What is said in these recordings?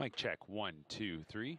Mic check, 1, 2, 3.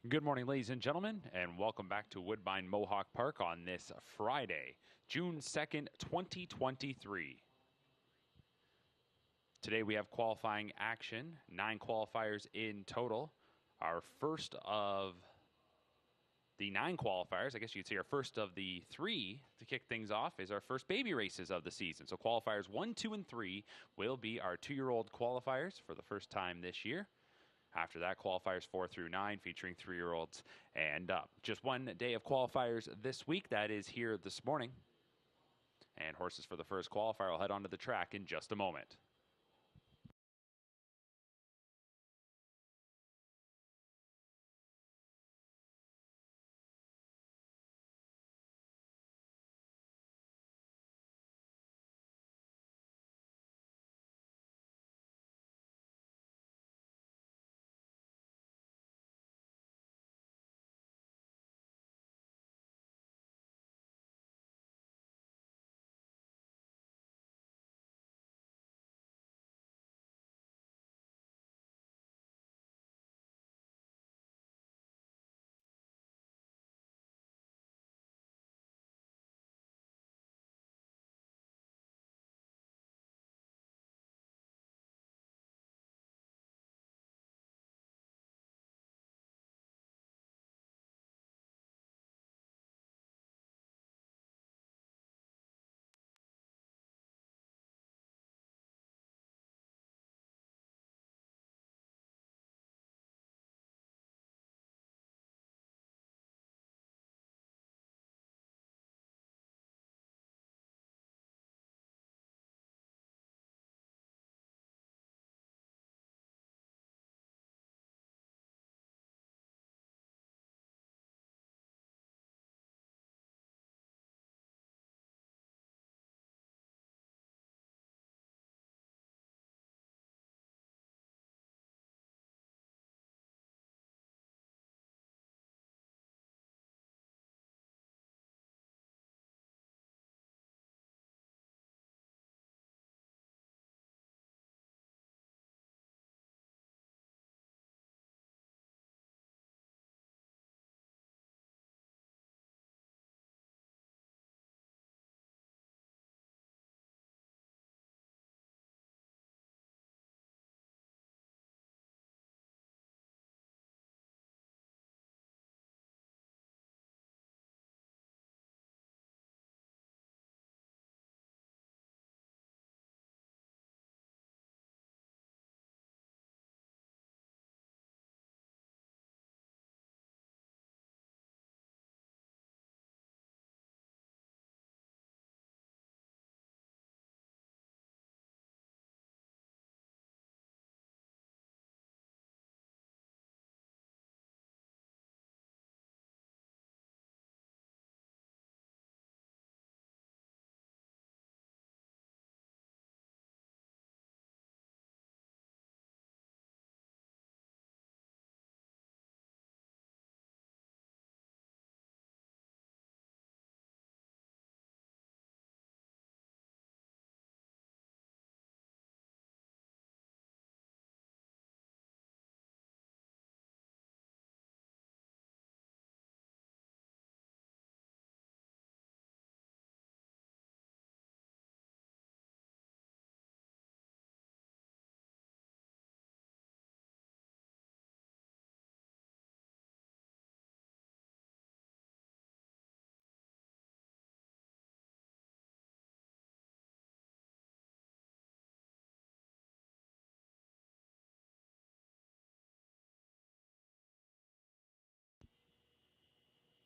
Good morning, ladies and gentlemen, and welcome back to Woodbine Mohawk Park on this Friday, June 2nd, 2023. Today we have qualifying action, 9 qualifiers in total. Our first of the 9 qualifiers, I guess you'd say our first of the 3 to kick things off, is our first baby races of the season. So qualifiers 1, 2, and 3 will be our 2-year-old qualifiers for the first time this year. After that, qualifiers 4 through 9 featuring 3-year-olds and up. Just one day of qualifiers this week. That is here this morning. And horses for the first qualifier will head onto the track in just a moment.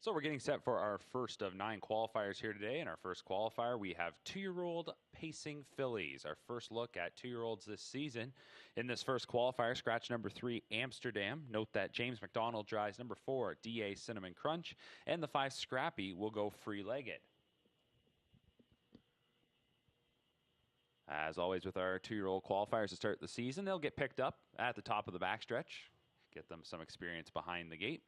So we're getting set for our first of 9 qualifiers here today. In our first qualifier, we have 2-year-old pacing fillies. Our first look at 2-year-olds this season. In this first qualifier, scratch number 3, Amsterdam. Note that James McDonald drives number 4, DA Cinnamon Crunch, and the 5, Scrappy, will go free-legged. As always with our 2-year-old qualifiers to start the season, they'll get picked up at the top of the backstretch, get them some experience behind the gate.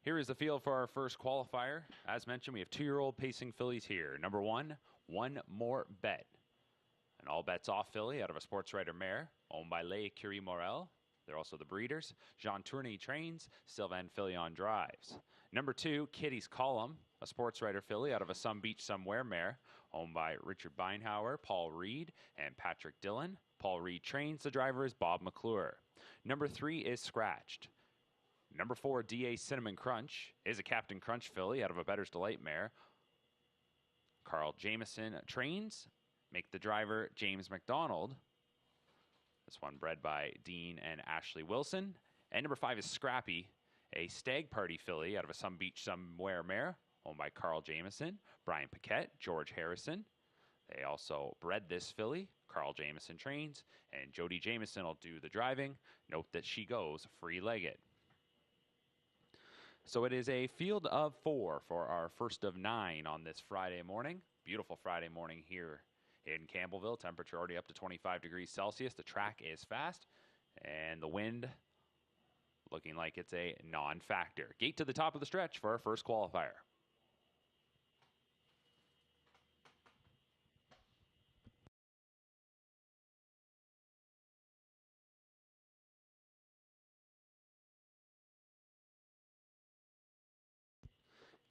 Here is the field for our first qualifier. As mentioned, we have 2-year-old pacing fillies here. Number 1, One More Bet. An all bets off filly out of a sports writer mare, owned by Leigh Curie Morel. They're also the breeders. Jean Tourney trains, Sylvain Filion drives. Number 2, Kitty's Column, a sports writer filly out of a Some Beach Somewhere mare, owned by Richard Beinhauer, Paul Reed, and Patrick Dillon. Paul Reed trains, the driver is Bob McClure. Number 3 is Scratched. Number 4, DA Cinnamon Crunch, is a Captain Crunch filly out of a Bettor's Delight mare. Carl Jamieson trains, make the driver James McDonald. This one bred by Dean and Ashley Wilson. And number 5 is Scrappy, a Stag Party filly out of a Some Beach Somewhere mare, owned by Carl Jamieson, Brian Paquette, George Harrison. They also bred this filly. Carl Jamieson trains, and Jody Jamieson will do the driving. Note that she goes free-legged. So it is a field of 4 for our first of 9 on this Friday morning. Beautiful Friday morning here in Campbellville. Temperature already up to 25 degrees Celsius. The track is fast, and the wind looking like it's a non-factor. Gate to the top of the stretch for our first qualifier.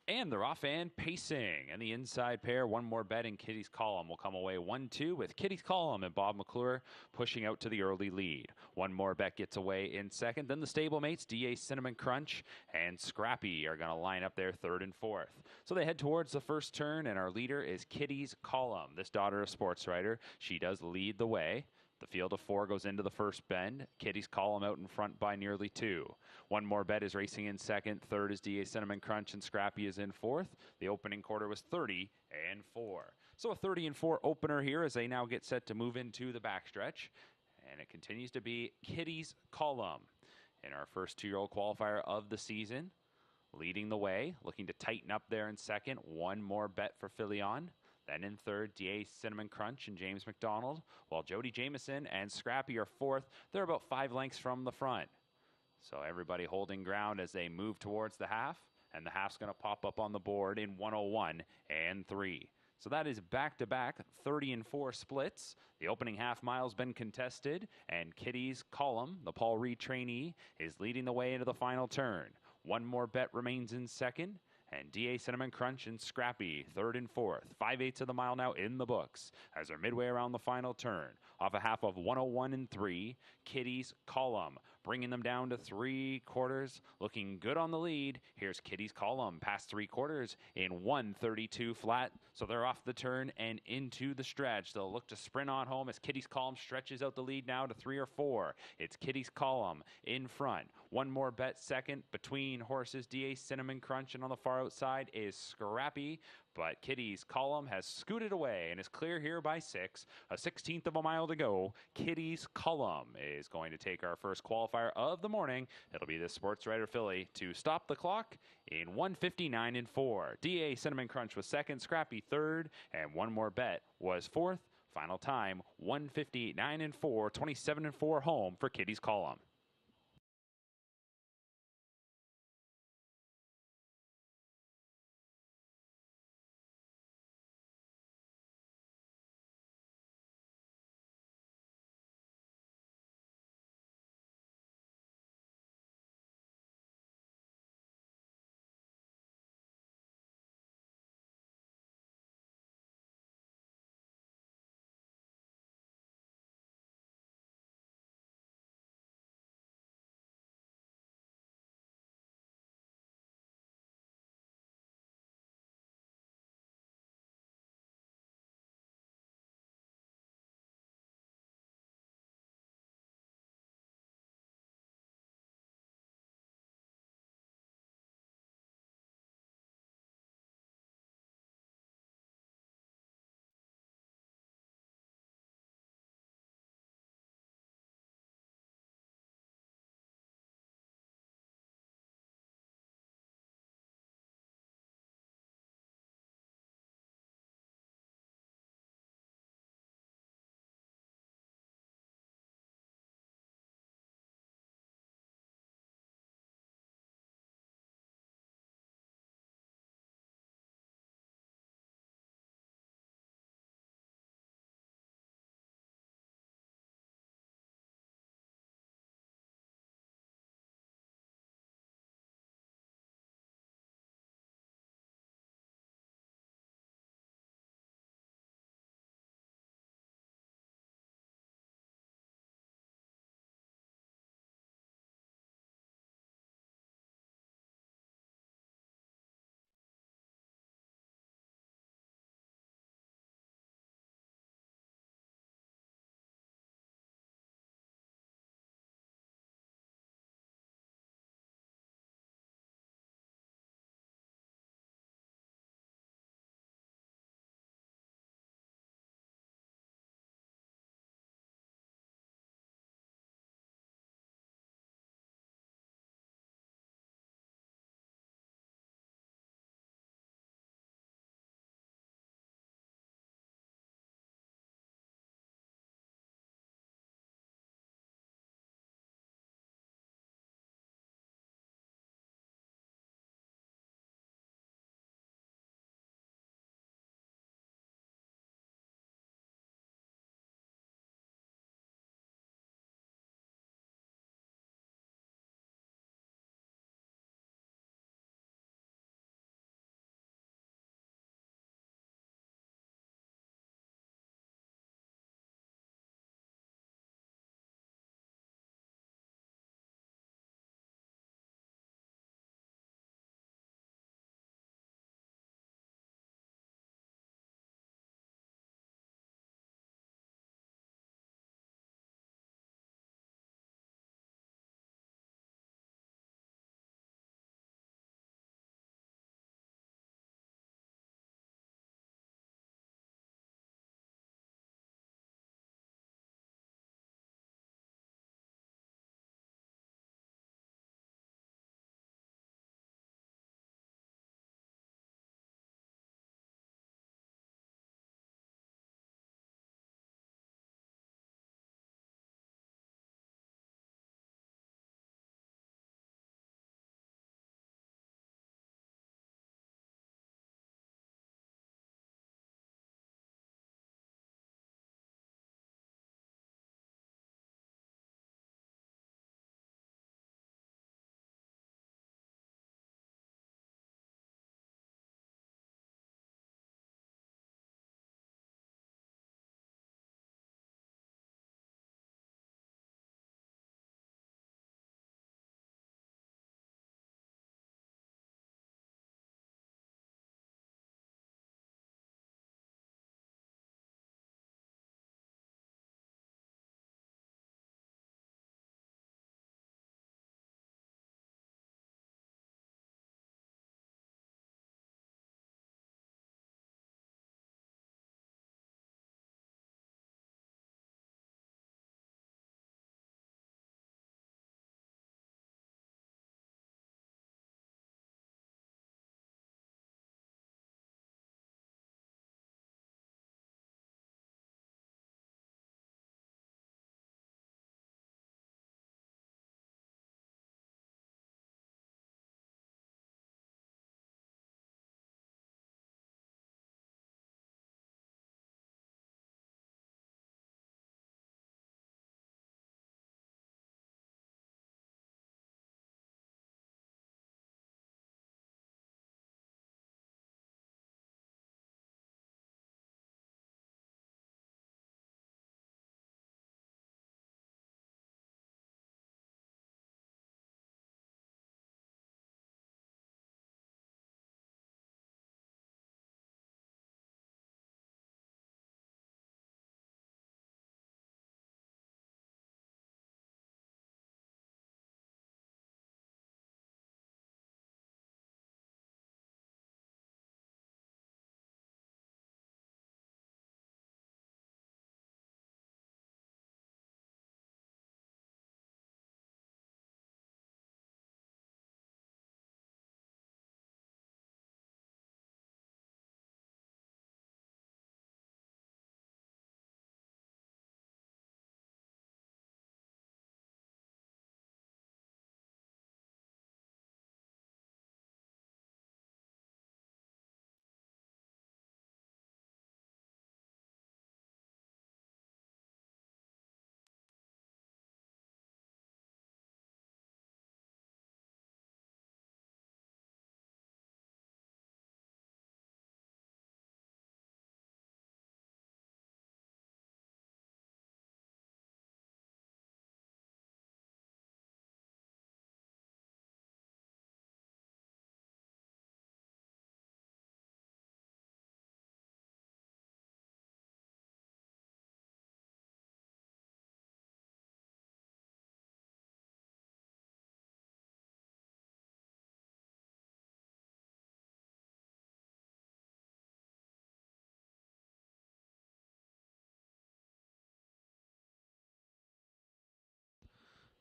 And they're off and pacing. And the inside pair, One More Bet and Kitty's Column will come away 1-2 with Kitty's Column and Bob McClure pushing out to the early lead. One More Bet gets away in second. Then the stablemates, DA Cinnamon Crunch and Scrappy, are going to line up there third and fourth. So they head towards the first turn, and our leader is Kitty's Column. This daughter of sports writer, she does lead the way. The field of 4 goes into the first bend. Kitty's Column out in front by nearly 2. One More Bet is racing in second. Third is DA Cinnamon Crunch, and Scrappy is in fourth. The opening quarter was 30-4. So a 30-4 opener here as they now get set to move into the backstretch. And it continues to be Kitty's Column in our first 2-year-old qualifier of the season. Leading the way, looking to tighten up there in second. One More Bet for Filion. Then in third, DA Cinnamon Crunch and James McDonald, while Jody Jamieson and Scrappy are fourth. They're about 5 lengths from the front. So everybody holding ground as they move towards the half, and the half's going to pop up on the board in 101 and 3. So that is back-to-back 30-4 splits. The opening half mile's been contested, and Kitty's Column, the Paul Reed trainee, is leading the way into the final turn. One More Bet remains in second. And DA Cinnamon Crunch and Scrappy, third and fourth. 5/8 of the mile now in the books as they're midway around the final turn. Off a half of 101 and 3, Kitty's Column, bringing them down to 3/4, looking good on the lead. Here's Kitty's Column, past 3/4 in 132 flat. So they're off the turn and into the stretch. They'll look to sprint on home as Kitty's Column stretches out the lead now to 3 or 4. It's Kitty's Column in front. One More Bet second between horses DA Cinnamon Crunch, and on the far outside is Scrappy. But Kitty's Column has scooted away and is clear here by 6. A 16th of a mile to go. Kitty's Column is going to take our first qualifier of the morning. It'll be the sports writer filly to stop the clock in 159-4. DA Cinnamon Crunch was second, Scrappy third, and One More Bet was fourth. Final time 159-4, 27-4 home for Kitty's Column.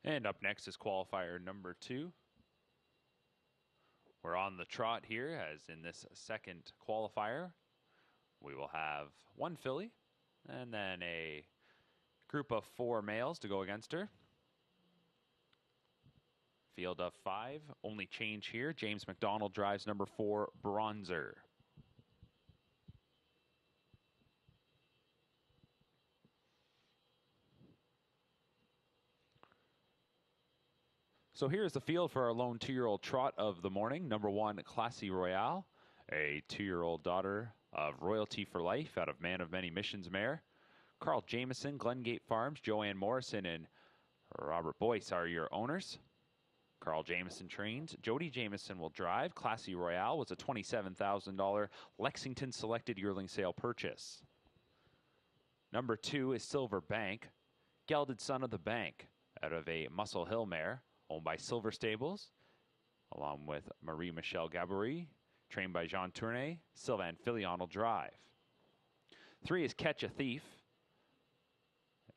And up next is qualifier number 2. We're on the trot here, as in this second qualifier. We will have one filly and then a group of 4 males to go against her. Field of 5. Only change here. James McDonald drives number 4, Bronzer. So here's the field for our lone 2-year-old trot of the morning. Number 1, Classy Royale, a 2-year-old daughter of Royalty for Life out of Man of Many Missions mare. Carl Jameson, Glengate Farms, Joanne Morrison, and Robert Boyce are your owners. Carl Jameson trains. Jody Jameson will drive. Classy Royale was a $27,000 Lexington selected yearling sale purchase. Number 2 is Silver Bank, gelded son of the bank out of a Muscle Hill mare, owned by Silver Stables, along with Marie-Michelle Gabory, trained by Jean Tournay. Sylvain Filion will drive. 3 is Catch a Thief,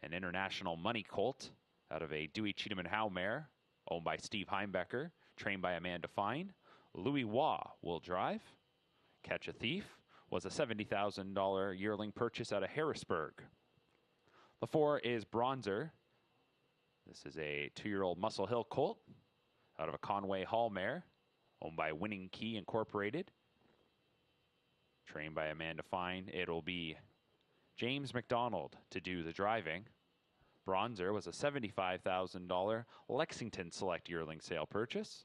an international money colt out of a Dewey Cheatham and Howe mare, owned by Steve Heimbecker, trained by Amanda Fine. Louis Waugh will drive. Catch a Thief was a $70,000 yearling purchase out of Harrisburg. The 4 is Bronzer. This is a 2-year-old Muscle Hill colt out of a Conway Hall mare, owned by Winning Key Incorporated, trained by Amanda Fine. It'll be James McDonald to do the driving. Bronzer was a $75,000 Lexington Select yearling sale purchase.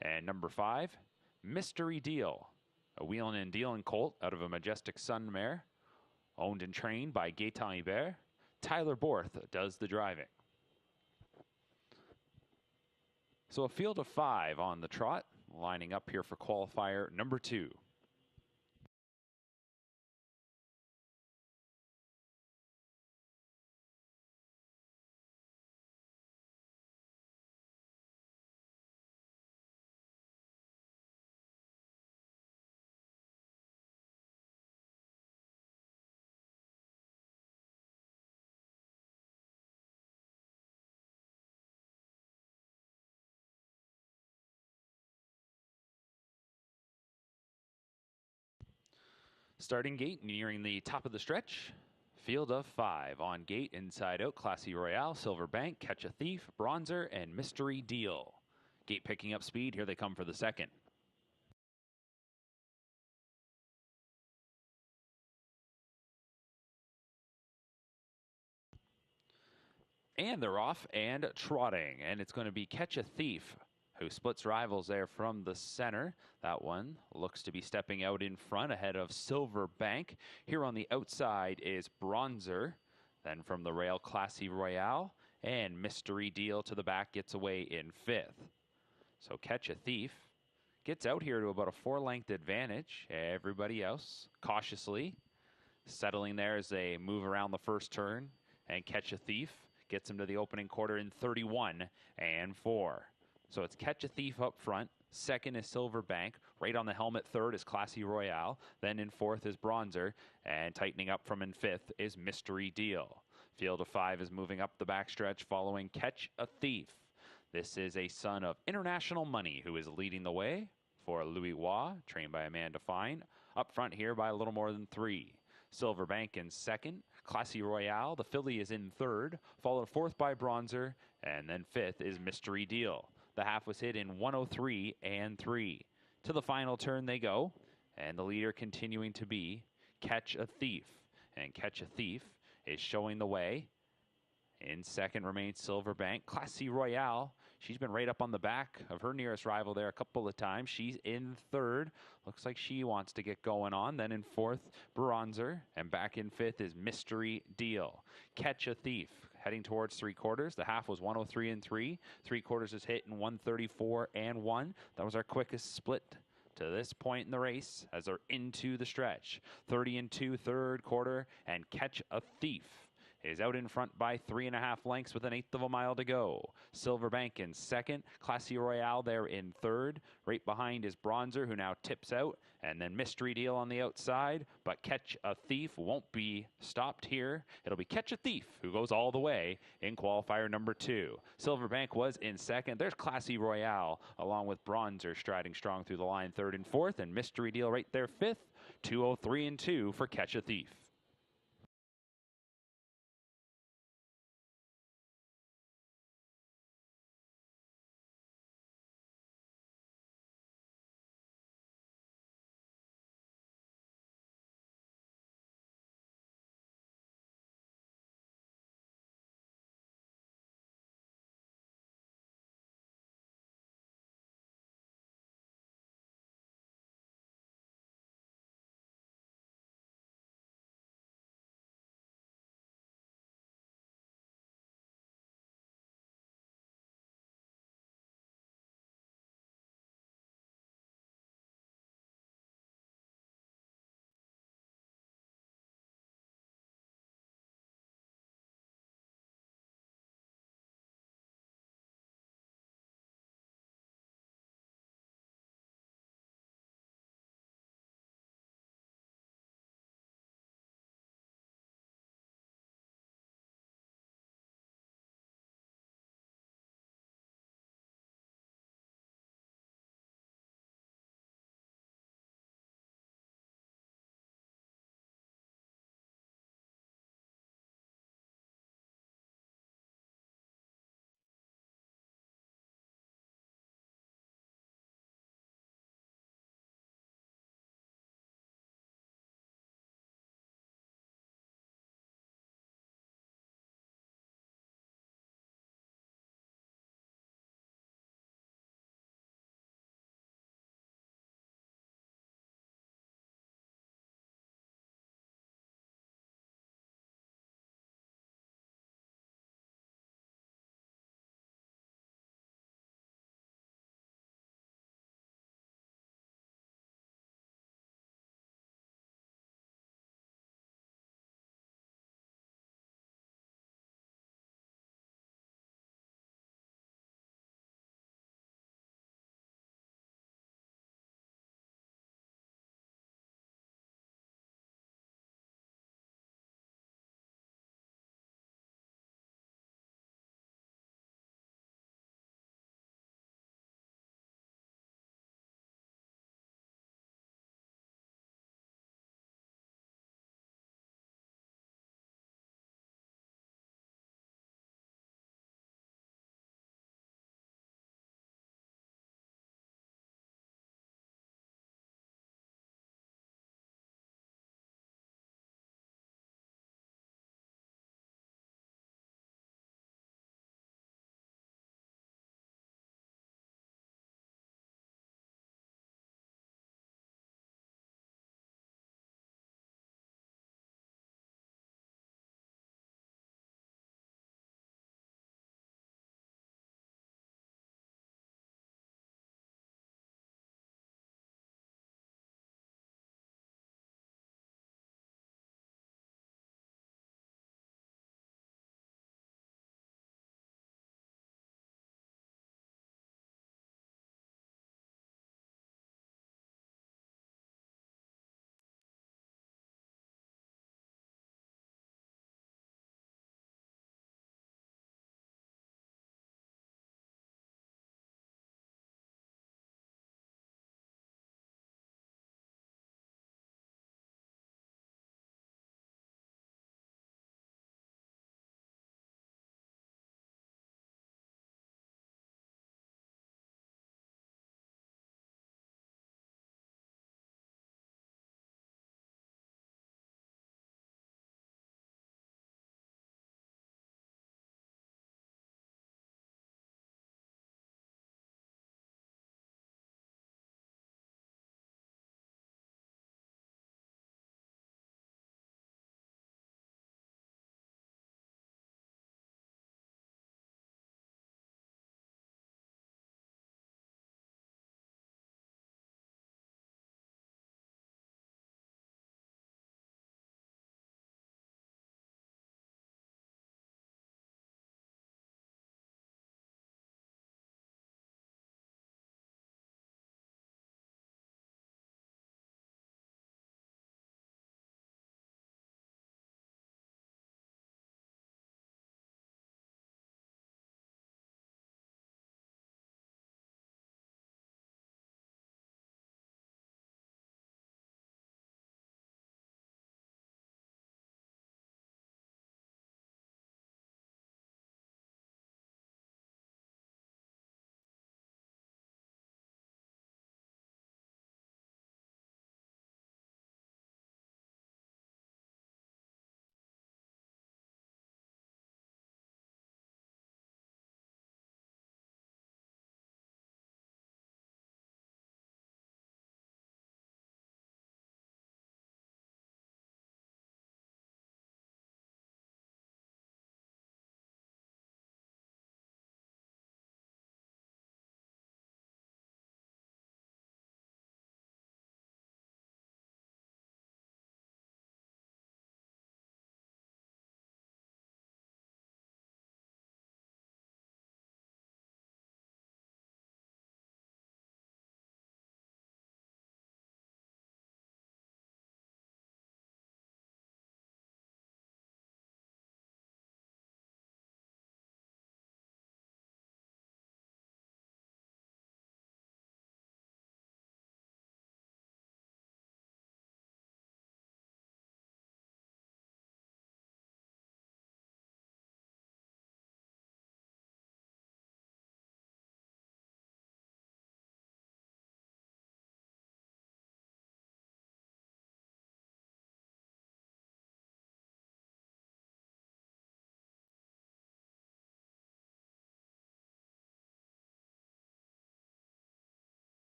And number 5, Mystery Deal, a wheelin' and dealin' colt out of a Majestic Sun mare, owned and trained by Gaetan Hébert. Tyler Borth does the driving. So a field of 5 on the trot, lining up here for qualifier number 2. Starting gate, nearing the top of the stretch. Field of 5 on gate, inside out, Classy Royale, Silver Bank, Catch a Thief, Bronzer, and Mystery Deal. Gate picking up speed. Here they come for the second. And they're off and trotting. And it's going to be Catch a Thief, who splits rivals there from the center. That one looks to be stepping out in front ahead of Silver Bank. Here on the outside is Bronzer. Then from the rail, Classy Royale. And Mystery Deal to the back gets away in 5th. So Catch a Thief gets out here to about a 4-length advantage. Everybody else cautiously settling there as they move around the first turn. And Catch a Thief gets him to the opening quarter in 31 and 4. So it's Catch a Thief up front. Second is Silver Bank. Right on the helmet, third is Classy Royale. Then in 4th is Bronzer. And tightening up from in 5th is Mystery Deal. Field of 5 is moving up the backstretch following Catch a Thief. This is a son of International Money who is leading the way for Louis Waugh, trained by Amanda Fine. Up front here by a little more than 3. Silver Bank in 2nd. Classy Royale, the filly, is in 3rd, followed 4th by Bronzer, and then 5th is Mystery Deal. The half was hit in 103 and 3. To the final turn they go, and the leader continuing to be Catch a Thief. And Catch a Thief is showing the way. In 2nd remains Silver Bank. Classy Royale, she's been right up on the back of her nearest rival there a couple of times. She's in 3rd. Looks like she wants to get going on. Then in 4th, Bronzer. And back in 5th is Mystery Deal. Catch a Thief heading towards 3/4. The half was 103 and 3. 3/4 is hit in 134 and 1. That was our quickest split to this point in the race as they're into the stretch. 30 and 2, 3rd quarter, and Catch a Thief is out in front by 3.5 lengths with 1/8 of a mile to go. Silverbank in second. Classy Royale there in third. Right behind is Bronzer, who now tips out. And then Mystery Deal on the outside. But Catch a Thief won't be stopped here. It'll be Catch a Thief, who goes all the way in qualifier number 2. Silverbank was in second. There's Classy Royale, along with Bronzer striding strong through the line, third and fourth. And Mystery Deal right there, fifth. 2:03 and 2 for Catch a Thief.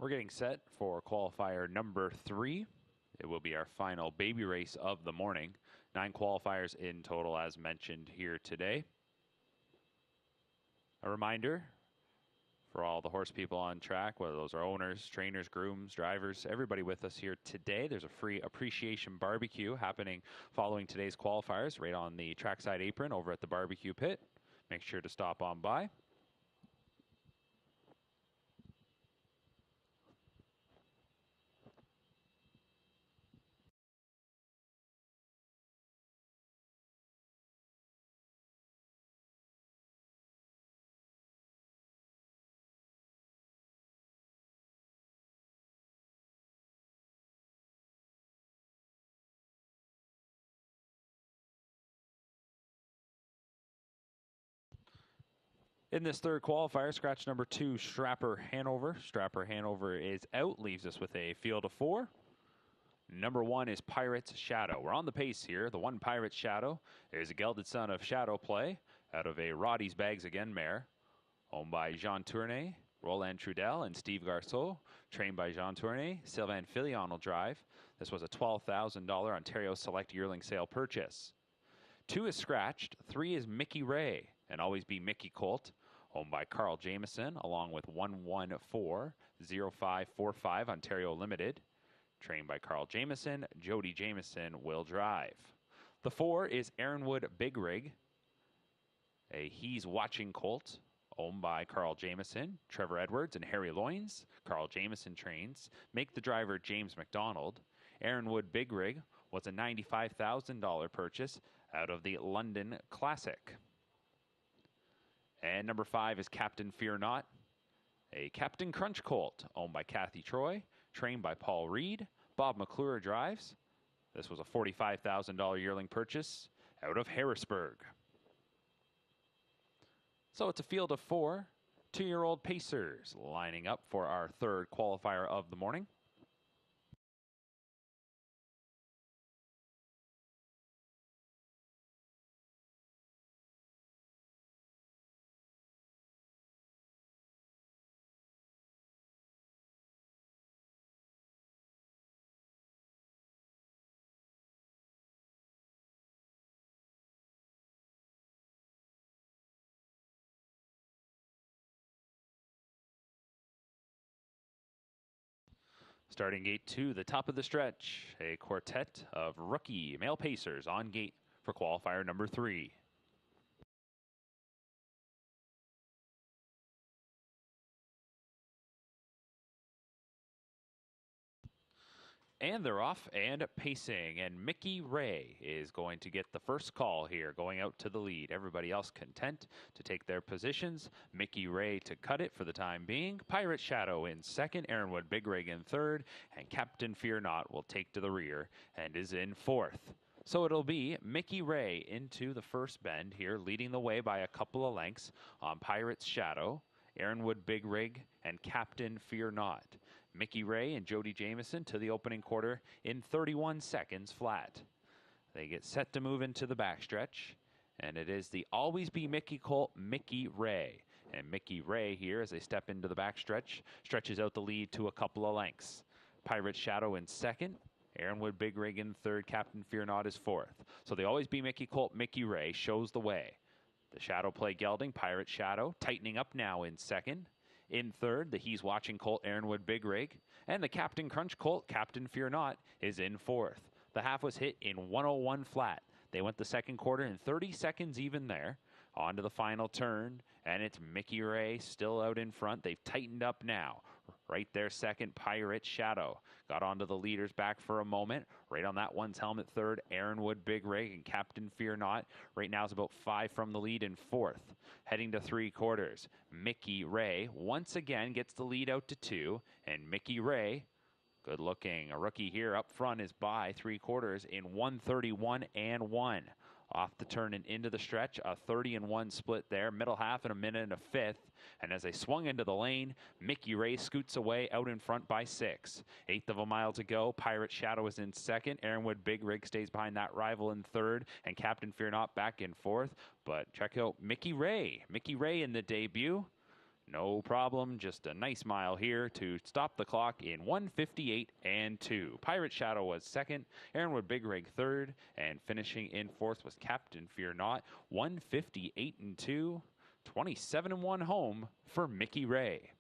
We're getting set for qualifier number 3. It will be our final baby race of the morning. 9 qualifiers in total, as mentioned here today. A reminder for all the horse people on track, whether those are owners, trainers, grooms, drivers, everybody with us here today. There's a free appreciation barbecue happening following today's qualifiers right on the trackside apron over at the barbecue pit. Make sure to stop on by. In this third qualifier, scratch number 2, Strapper Hanover. Strapper Hanover is out, leaves us with a field of 4. Number 1 is Pirate's Shadow. We're on the pace here. The 1 Pirate's Shadow is a gelded son of Shadow Play out of a Roddy's Bags Again mare, owned by Jean Tournay, Roland Trudel, and Steve Garceau. Trained by Jean Tournay, Sylvain Filion will drive. This was a $12,000 Ontario Select Yearling Sale purchase. 2 is scratched. 3 is Mickey Ray, and Always Be Mickey Colt, owned by Carl Jameson, along with 1140545 Ontario Limited. Trained by Carl Jameson, Jody Jameson will drive. The 4 is Aaronwood Big Rig, a He's Watching Colt, owned by Carl Jameson, Trevor Edwards, and Harry Loynes. Carl Jameson trains. Make the driver James McDonald. Aaronwood Big Rig was a $95,000 purchase out of the London Classic. And number 5 is Captain Fear Not, a Captain Crunch Colt, owned by Kathy Troy, trained by Paul Reed. Bob McClure drives. This was a $45,000 yearling purchase out of Harrisburg. So it's a field of 4 2-year-old pacers lining up for our third qualifier of the morning. Starting gate 2, the top of the stretch, a quartet of rookie male pacers on gate for qualifier number 3. And they're off and pacing, and Mickey Ray is going to get the first call here, going out to the lead. Everybody else content to take their positions. Mickey Ray to cut it for the time being. Pirate Shadow in second, Aaronwood Big Rig in third, and Captain Fear Not will take to the rear and is in fourth. So it'll be Mickey Ray into the first bend here, leading the way by a couple of lengths on Pirate's Shadow, Aaronwood Big Rig, and Captain Fear Not. Mickey Ray and Jody Jameson to the opening quarter in 31 seconds flat. They get set to move into the backstretch, and it is the Always Be Mickey Colt, Mickey Ray. And Mickey Ray here, as they step into the backstretch, stretches out the lead to a couple of lengths. Pirate Shadow in second, Aaronwood Big Rig in third, Captain Fear Not is fourth. So the Always Be Mickey Colt, Mickey Ray shows the way. The Shadow Play gelding, Pirate Shadow, tightening up now in second. In third, the He's Watching Colt, Aaronwood Big Rig. And the Captain Crunch Colt, Captain Fear Not, is in fourth. The half was hit in 101 flat. They went the second quarter in 30 seconds even there. On to the final turn, and it's Mickey Ray still out in front. They've tightened up now. Right there, second, Pirate Shadow. Got onto the leaders back for a moment. Right on that one's helmet, third, Aaronwood Big Rig and Captain Fear Not. Right now is about 5 from the lead in fourth. Heading to 3 quarters, Mickey Ray once again gets the lead out to 2. And Mickey Ray, good looking, a rookie here up front, is by 3 quarters in 131 and 1. Off the turn and into the stretch, a 30-1 split there. Middle half in a minute and a fifth. And as they swung into the lane, Mickey Ray scoots away out in front by 6. Eighth of a mile to go. Pirate Shadow is in second. Aaronwood Big Rig stays behind that rival in third. And Captain Fear Not back in fourth. But check out Mickey Ray. Mickey Ray in the debut. No problem. Just a nice mile here to stop the clock in 1:58 and 2. Pirate Shadow was second. Aaronwood Big Rig third. And finishing in fourth was Captain Fear Not. 1:58 and 2. 27 and 1 home for Mickey Ray.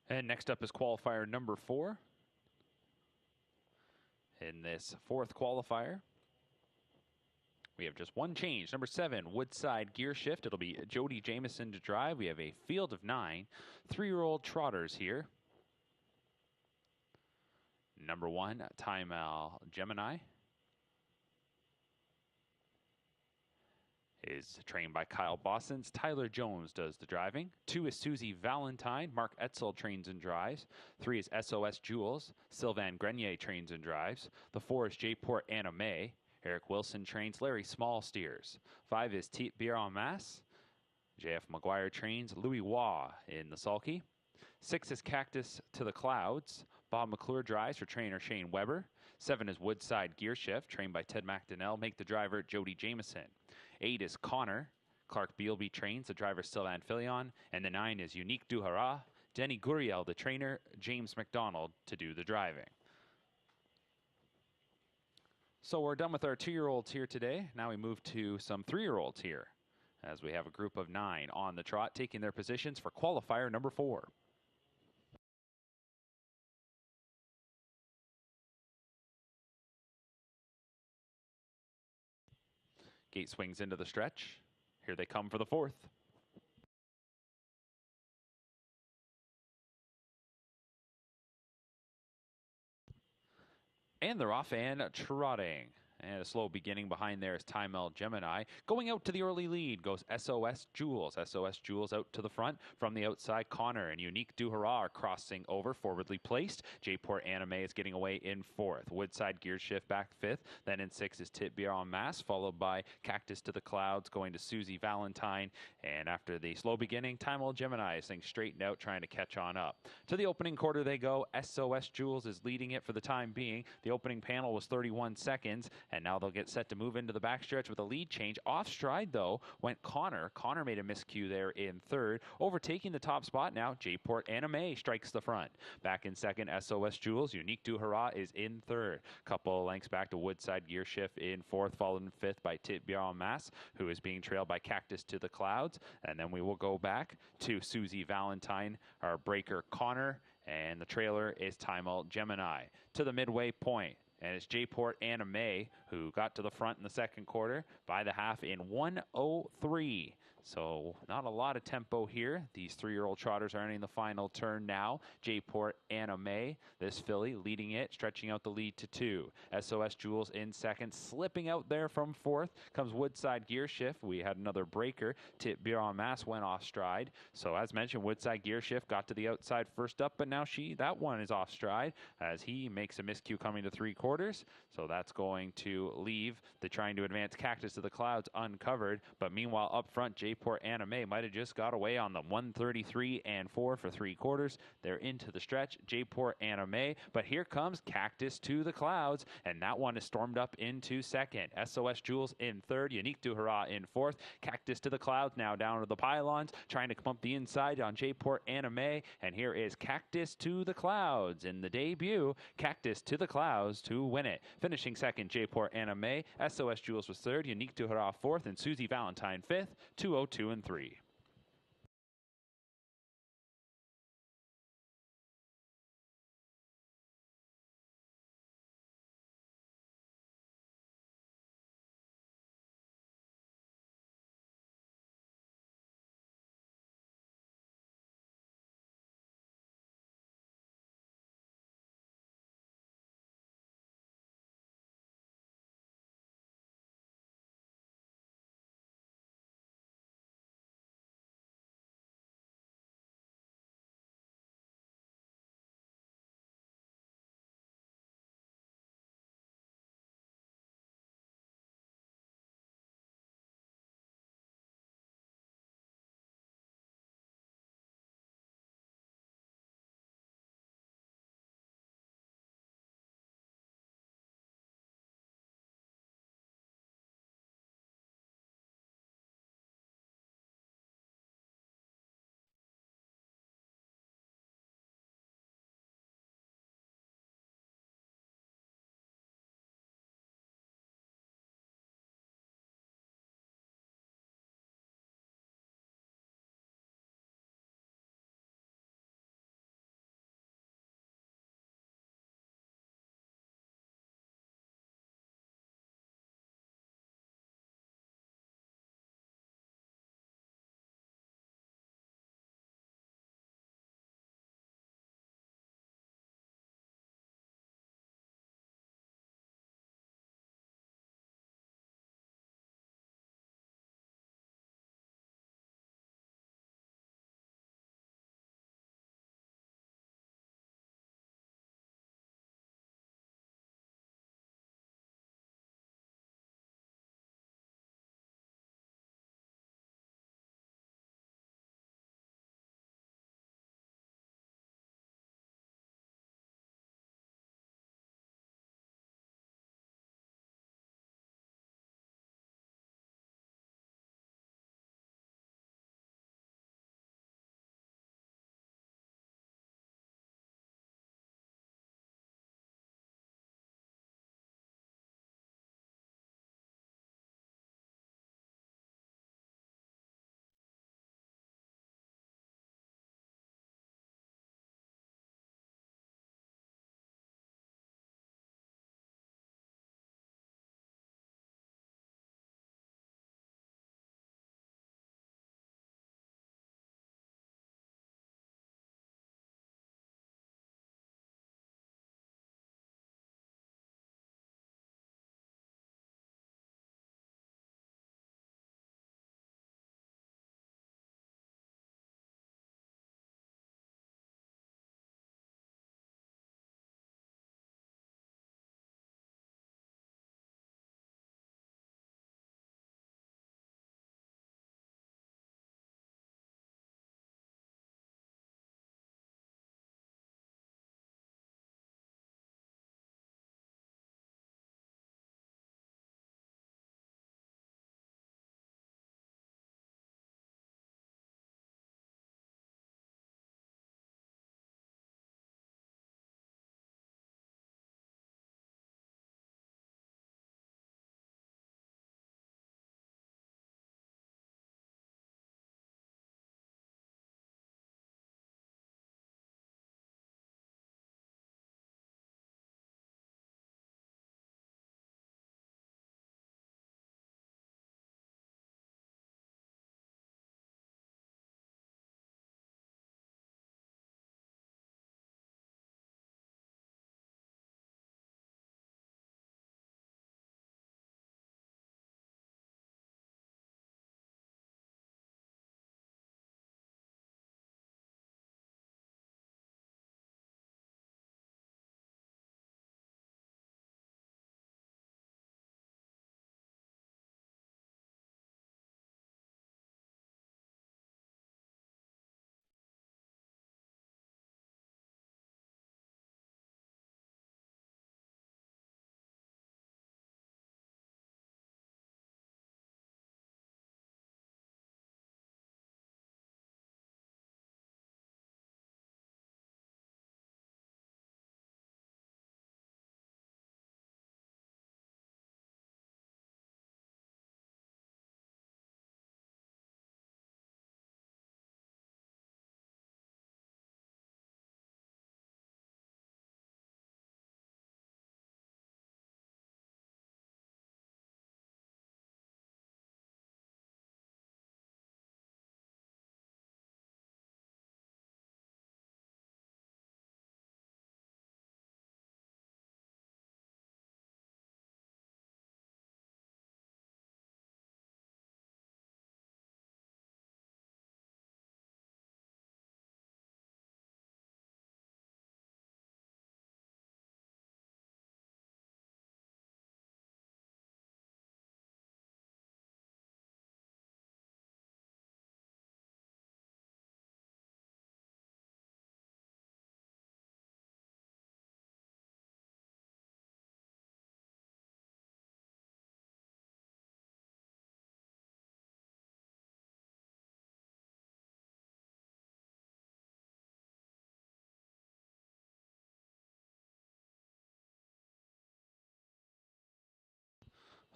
And next up is qualifier number 4. In this 4th qualifier, we have just one change. Number 7, Woodside gear shift. It'll be Jody Jameson to drive. We have a field of 9 3-year-old trotters here. Number 1, Timel Gemini, is trained by Kyle Bossens. Tyler Jones does the driving. 2 is Susie Valentine. Mark Etzel trains and drives. 3 is SOS Jules. Sylvain Grenier trains and drives. The 4 is Jport Anna May. Eric Wilson trains. Larry Small steers. 5 is Tite Biron Mass. JF McGuire trains. Louis Waugh in the sulky. 6 is Cactus to the Clouds. Bob McClure drives for trainer Shane Weber. 7 is Woodside Gear Shift, trained by Ted McDonnell. Make the driver Jody Jameson. 8 is Connor. Clark Bealby trains, the driver Sylvain Filion. And the 9 is Unique Duhara. Denny Guriel, the trainer. James McDonald to do the driving. So we're done with our 2-year-olds here today. Now we move to some 3-year-olds here, as we have a group of 9 on the trot taking their positions for qualifier number 4. Gate swings into the stretch. Here they come for the 4th. And they're off and trotting. And a slow beginning behind there is Timel Gemini. Going out to the early lead goes SOS Jules. SOS Jules out to the front. From the outside, Connor and Unique Duhara are crossing over, forwardly placed. Jport Anime is getting away in 4th. Woodside Gear Shift back 5th. Then in 6th is Tite Biron Mass, followed by Cactus to the Clouds, going to Susie Valentine. And after the slow beginning, Timel Gemini is staying straightened out, trying to catch on up. To the opening quarter they go. SOS Jules is leading it for the time being. The opening panel was 31 seconds. And now they'll get set to move into the backstretch with a lead change. Off stride, though, went Connor. Connor made a miscue there in 3rd. Overtaking the top spot now, Jport Anime strikes the front. Back in 2nd, SOS Jules. Unique Duhara is in 3rd. Couple of lengths back to Woodside Gear Shift in 4th, followed in 5th by Tite Biron Mass, who is being trailed by Cactus to the Clouds. And then we will go back to Susie Valentine, our breaker Connor, and the trailer is Timel Gemini. To the midway point. And it's Jport Anime who got to the front in the 2nd quarter by the half in 1:03. So not a lot of tempo here. These 3-year-old trotters are entering the final turn now. Jport Anime, this filly leading it, stretching out the lead to 2. SOS Jules in 2nd, slipping out there from 4th. Comes Woodside Gear Shift. We had another breaker. Tite Biron Mass went off stride. So as mentioned, Woodside Gear Shift got to the outside first up, but now that one is off stride as he makes a miscue coming to 3/4. So that's going to leave the trying to advance Cactus to the Clouds uncovered. But meanwhile, up front, Jport Anime might have just got away on the 1:33 and 4 for 3/4. They're into the stretch. Jport Anime, but here comes Cactus to the Clouds, and that one is stormed up into 2nd. SOS Jules in 3rd. Unique Duhara in 4th. Cactus to the Clouds now down to the pylons, trying to come up the inside on Jport Anime, and here is Cactus to the Clouds in the debut. Cactus to the Clouds to win it. Finishing 2nd, Jport Anime. SOS Jules was 3rd. Unique Duhara 4th, and Susie Valentine 5th. 2:02 and 3.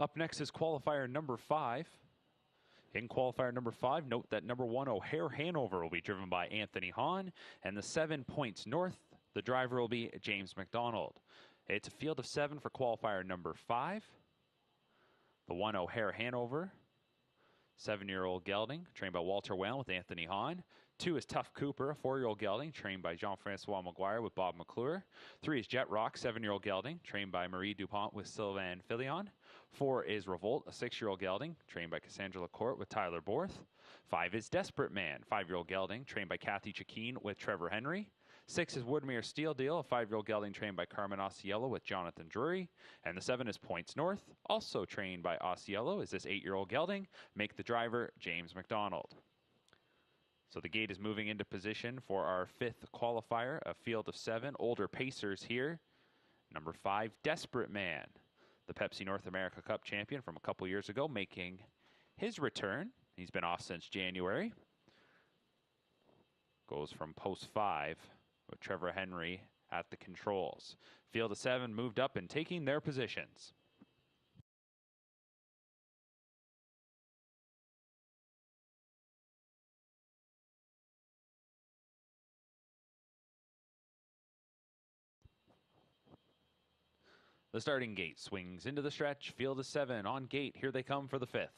Up next is qualifier number 5. In qualifier number 5, note that number 1 O'Hare Hanover will be driven by Anthony Hahn, and the 7 Points North, the driver will be James McDonald. It's a field of 7 for qualifier number 5. The 1 O'Hare Hanover, 7-year-old gelding, trained by Walter Whalen with Anthony Hahn. 2 is Tough Cooper, a 4-year-old gelding, trained by Jean-Francois Maguire with Bob McClure. 3 is Jet Rock, 7-year-old gelding, trained by Marie Dupont with Sylvain Filion. 4 is Revolt, a 6-year-old gelding, trained by Cassandra Lacourte with Tyler Borth. 5 is Desperate Man, 5-year-old gelding, trained by Kathy Chakeen with Trevor Henry. 6 is Woodmere Steel Deal, a 5-year-old gelding trained by Carmen Osceola with Jonathan Drury. And the 7 is Points North, also trained by Osceola, is this 8-year-old gelding. Make the driver James McDonald. So the gate is moving into position for our 5th qualifier, a field of 7 older pacers here. Number 5, Desperate Man, the Pepsi North America Cup champion from a couple years ago, making his return. He's been off since January. Goes from post 5 with Trevor Henry at the controls. Field of 7 moved up and taking their positions. The starting gate swings into the stretch. Field of 7 on gate. Here they come for the 5th.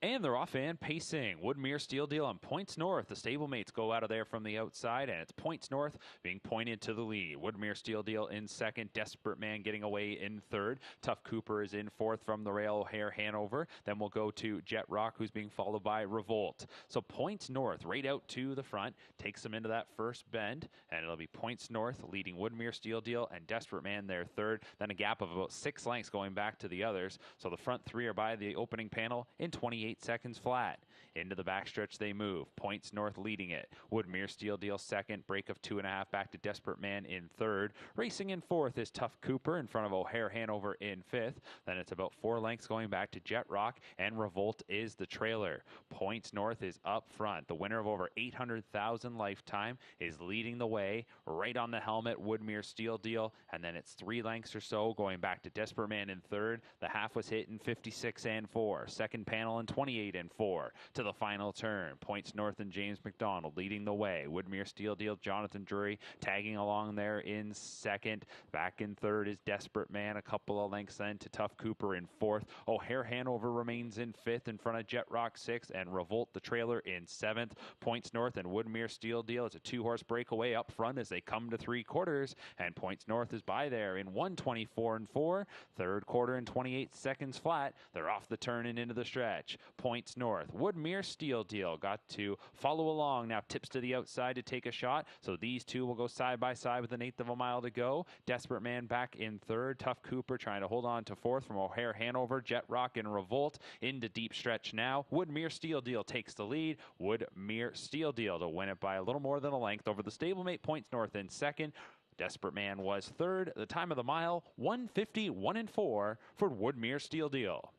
And they're off and pacing. Woodmere Steel Deal on Points North. The stablemates go out of there from the outside, and it's Points North being pointed to the lead. Woodmere Steel Deal in 2nd. Desperate Man getting away in 3rd. Tough Cooper is in 4th from the rail. O'Hare Hanover. Then we'll go to Jet Rock, who's being followed by Revolt. So Points North right out to the front. Takes them into that first bend, and it'll be Points North leading Woodmere Steel Deal and Desperate Man there 3rd. Then a gap of about 6 lengths going back to the others. So the front 3 are by the opening panel in 28 seconds flat. Into the backstretch they move. Points North leading it. Woodmere Steel Deal 2nd. Break of 2.5 back to Desperate Man in 3rd. Racing in 4th is Tough Cooper in front of O'Hare Hanover in 5th. Then it's about 4 lengths going back to Jet Rock, and Revolt is the trailer. Points North is up front. The winner of over 800,000 lifetime is leading the way right on the helmet. Woodmere Steel Deal, and then it's 3 lengths or so going back to Desperate Man in 3rd. The half was hit in 56 and 4. Second panel in 28 and 4. To the final turn, Points North and James McDonald leading the way. Woodmere Steel Deal, Jonathan Drury tagging along there in 2nd. Back in 3rd is Desperate Man, a couple of lengths then to Tough Cooper in 4th. O'Hare Hanover remains in 5th in front of Jet Rock 6th, and Revolt the trailer in 7th. Points North and Woodmere Steel Deal. It's a 2-horse breakaway up front as they come to 3/4, and Points North is by there in 1:24 and 4. 3rd quarter in 28 seconds flat. They're off the turn and into the stretch. Points North. Woodmere Steel Deal got to follow along. Now tips to the outside to take a shot. So these two will go side by side with 1/8 of a mile to go. Desperate Man back in 3rd. Tough Cooper trying to hold on to 4th from O'Hare Hanover. Jet Rock and Revolt into deep stretch now. Woodmere Steel Deal takes the lead. Woodmere Steel Deal to win it by a little more than a length over the stablemate. Points North in 2nd. Desperate Man was 3rd. The time of the mile, 1:51 and 4 for Woodmere Steel Deal.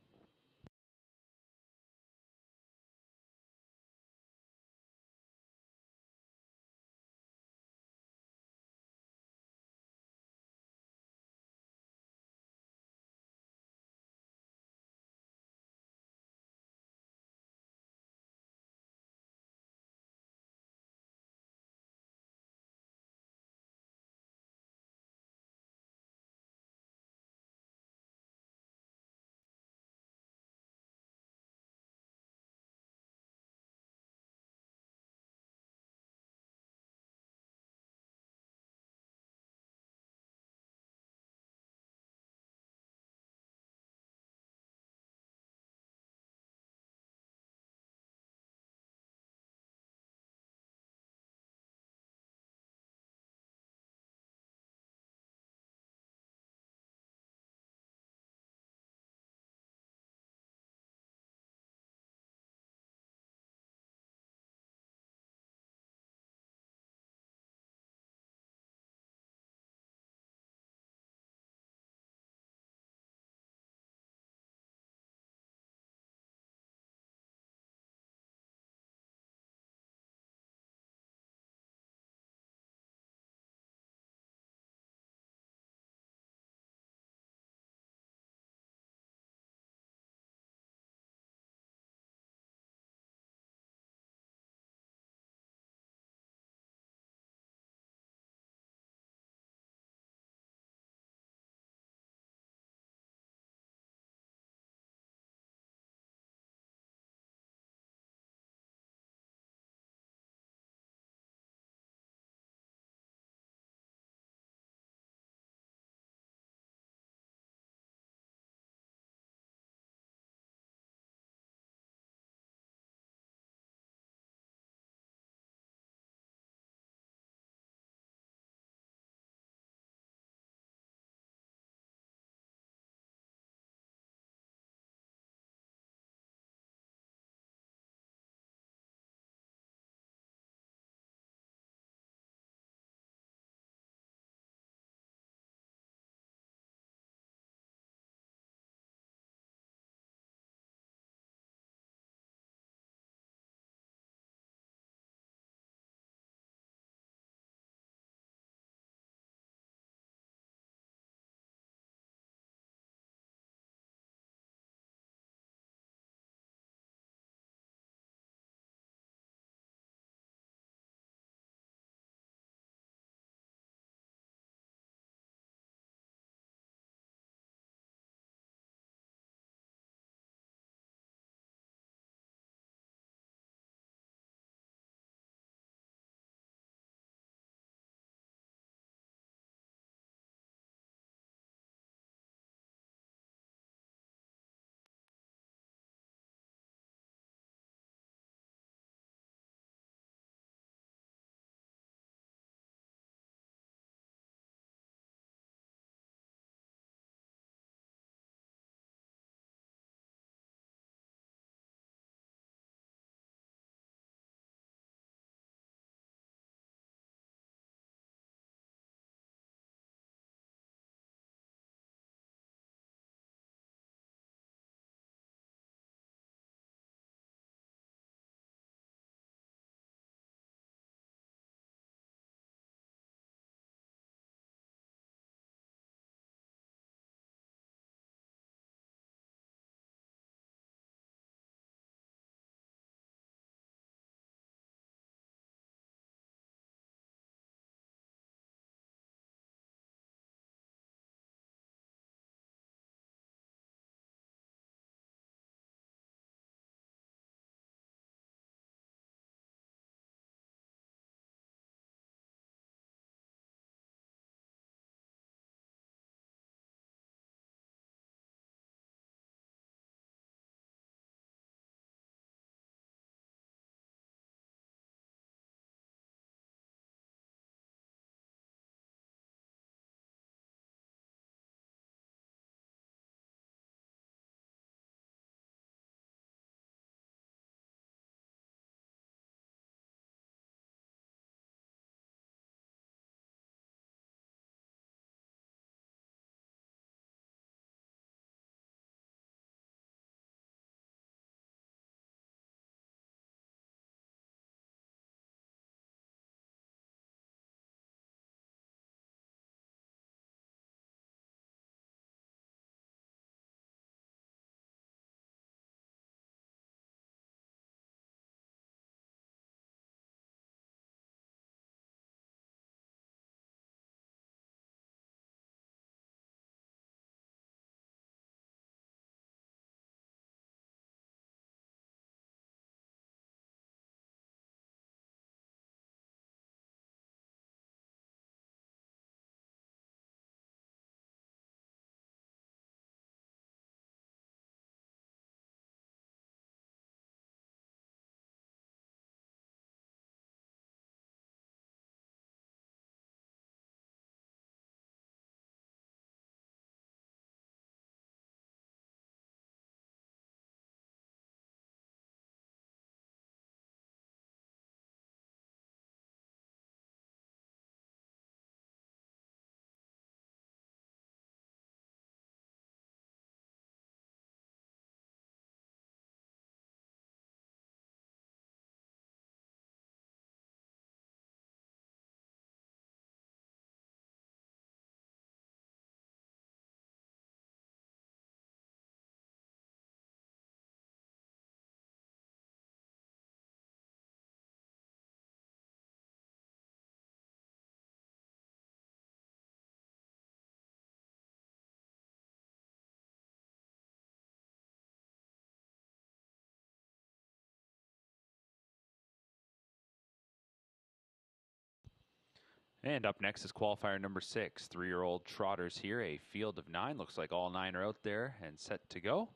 And up next is qualifier number 6. 3-year-old trotters here, a field of 9. Looks like all 9 are out there and set to go.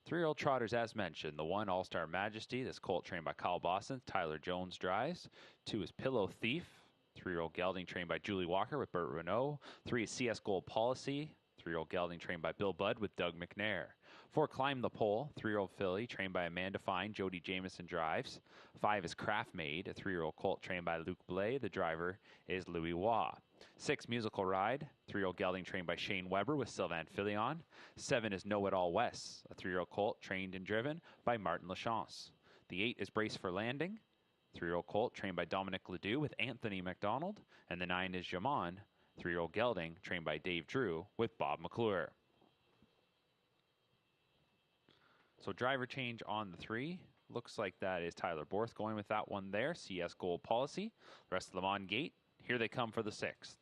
3-year-old trotters, as mentioned. The 1, All-Star Majesty. This colt trained by Kyle Boston. Tyler Jones drives. 2 is Pillow Thief. 3-year-old gelding trained by Julie Walker with Burt Renault. 3 is CS Gold Policy. 3-year-old gelding trained by Bill Budd with Doug McNair. 4, Climb the Pole. 3-year-old filly trained by Amanda Fine. Jody Jameson drives. 5 is Craft Made, a 3-year-old colt trained by Luke Blay. The driver is Louis Waugh. 6, Musical Ride. 3-year-old gelding trained by Shane Weber with Sylvain Filion. 7 is Know It All West, a 3-year-old colt trained and driven by Martin Lachance. The 8 is Brace for Landing. 3-year-old colt trained by Dominic Ledoux with Anthony McDonald. And the 9 is Jamon, 3-year-old gelding trained by Dave Drew with Bob McClure. So driver change on the 3. Looks like that is Tyler Borth going with that one there. CS Gold Policy. The rest of them on gate. Here they come for the 6th.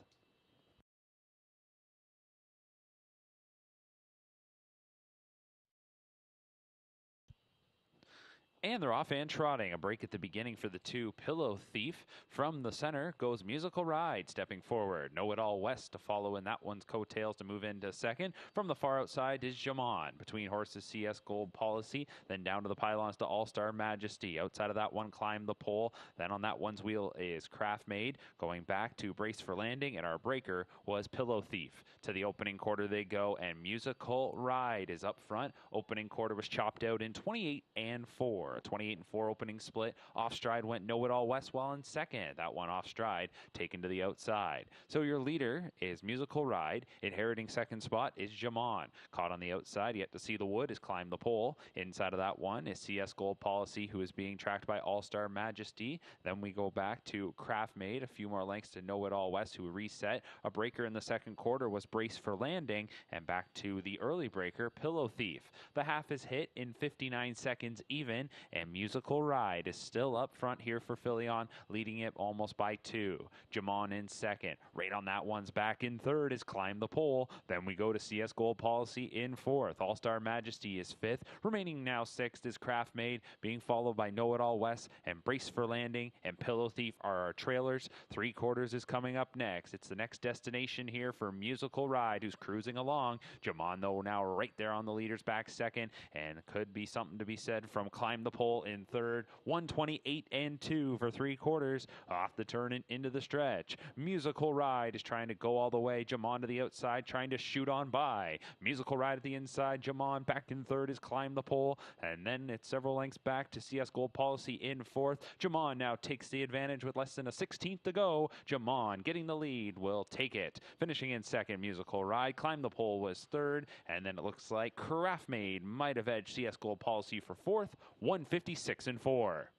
And they're off and trotting. A break at the beginning for the 2, Pillow Thief. From the center goes Musical Ride, stepping forward. Know It All West to follow in that one's coattails to move into second. From the far outside is Jamon. Between horses, CS Gold Policy. Then down to the pylons to All-Star Majesty. Outside of that one, Climb the Pole. Then on that one's wheel is Craft Made. Going back to Brace for Landing. And our breaker was Pillow Thief. To the opening quarter they go. And Musical Ride is up front. Opening quarter was chopped out in 28 and 4. A 28 and 4 opening split. Off stride went Know It All West while in second. That one off stride taken to the outside. So your leader is Musical Ride. Inheriting second spot is Jamon. Caught on the outside, yet to see the wood, is Climb the Pole. Inside of that one is CS Gold Policy, who is being tracked by All-Star Majesty. Then we go back to Craft Made. A few more lengths to Know It All West, who reset. A breaker in the second quarter was Brace for Landing. And back to the early breaker, Pillow Thief. The half is hit in 59 seconds even. And Musical Ride is still up front here for Filion, leading it almost by 2. Jamon in second. Right on that one's back in third is Climb the Pole. Then we go to CS Gold Policy in fourth. All-Star Majesty is fifth. Remaining now sixth is Craft Made, being followed by Know It All West and Brace for Landing and Pillow Thief are our trailers. 3/4 is coming up next. It's the next destination here for Musical Ride, who's cruising along. Jamon, though, now right there on the leader's back second, and could be something to be said from Climb the Pole in third. 128 and 2 for 3/4. Off the turn and into the stretch. Musical Ride is trying to go all the way. Jamon to the outside, trying to shoot on by. Musical Ride at the inside. Jamon back in third is Climb the Pole. And then it's several lengths back to CS Gold Policy in fourth. Jamon now takes the advantage with less than a 16th to go. Jamon getting the lead will take it. Finishing in second, Musical Ride. Climb the Pole was third. And then it looks like Craft Made might have edged CS Gold Policy for fourth. 156 and 4.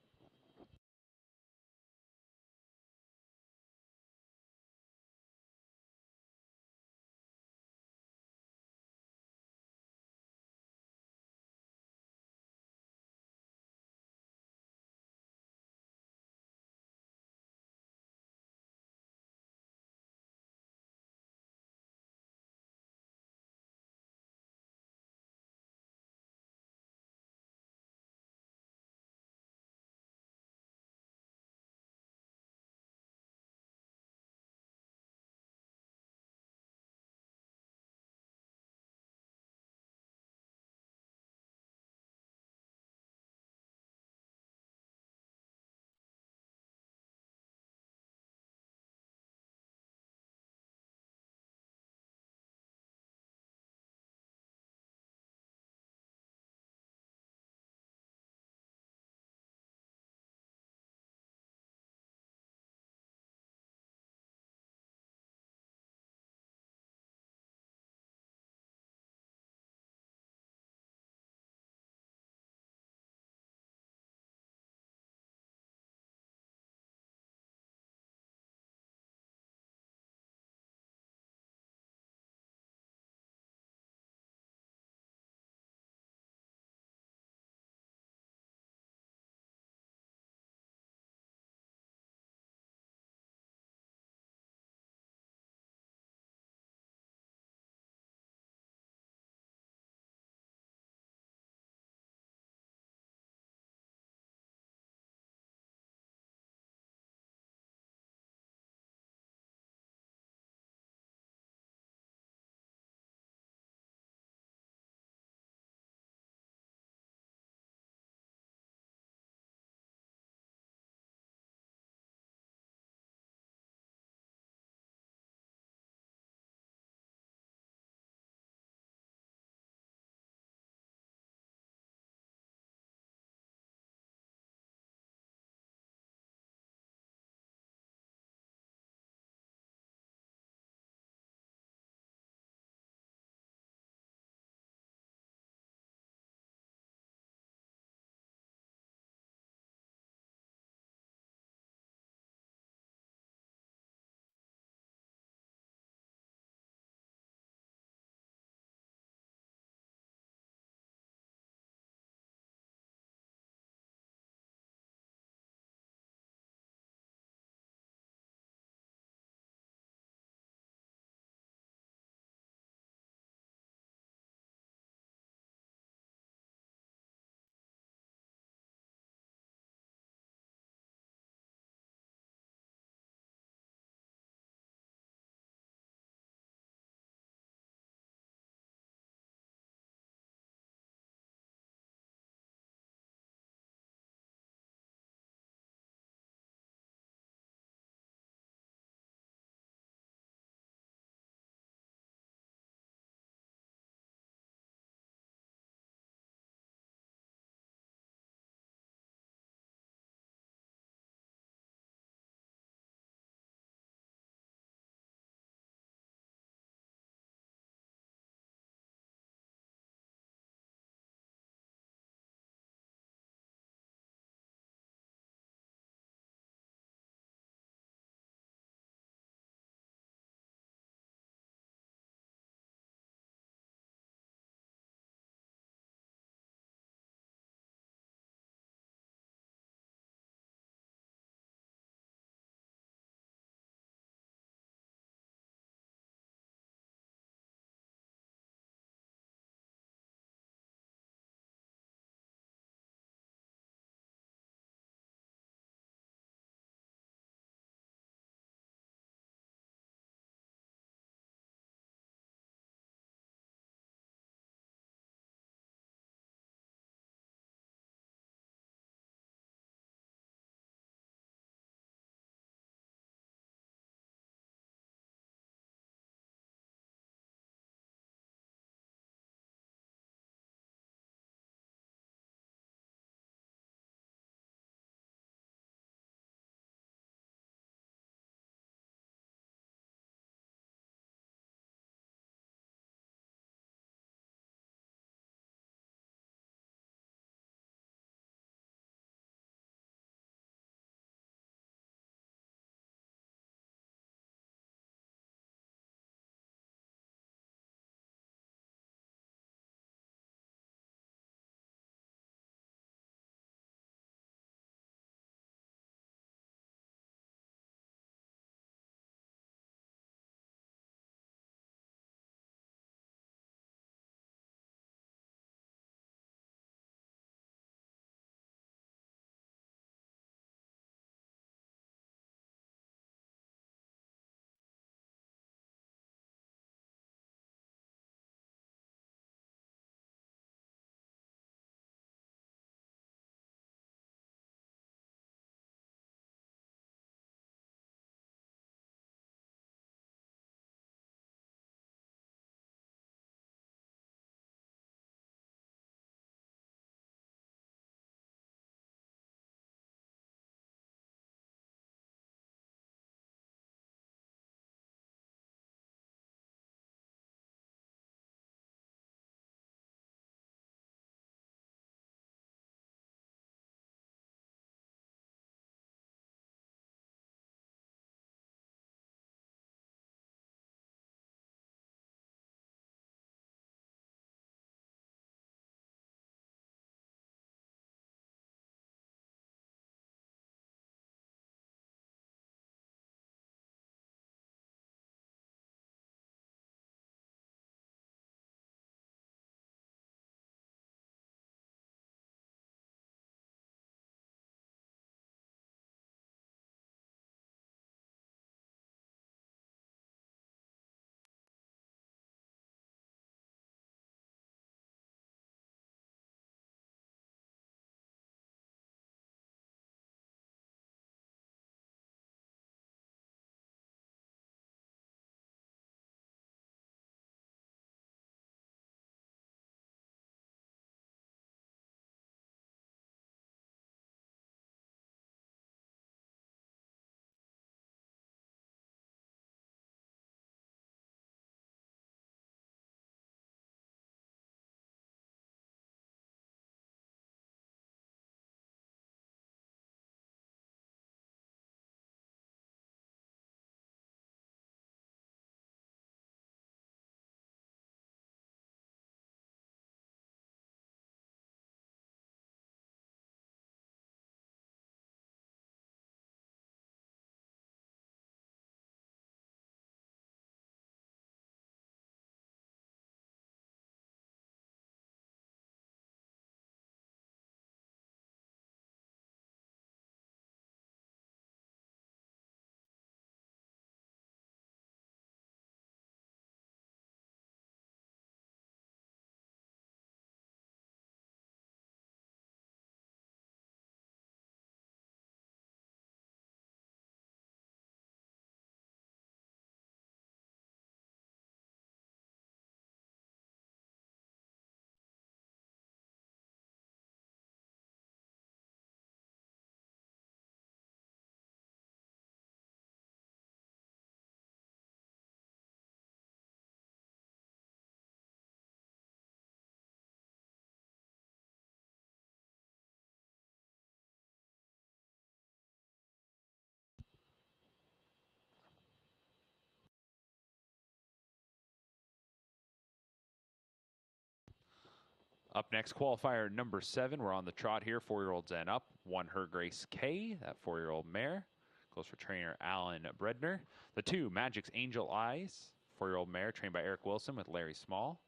Up next, qualifier number 7. We're on the trot here, 4-year-olds and up. One, Her Grace K, that 4-year-old mare. Goes for trainer Alan Bredner. The 2, Magic's Angel Eyes, 4-year-old mare trained by Eric Wilson with Larry Small.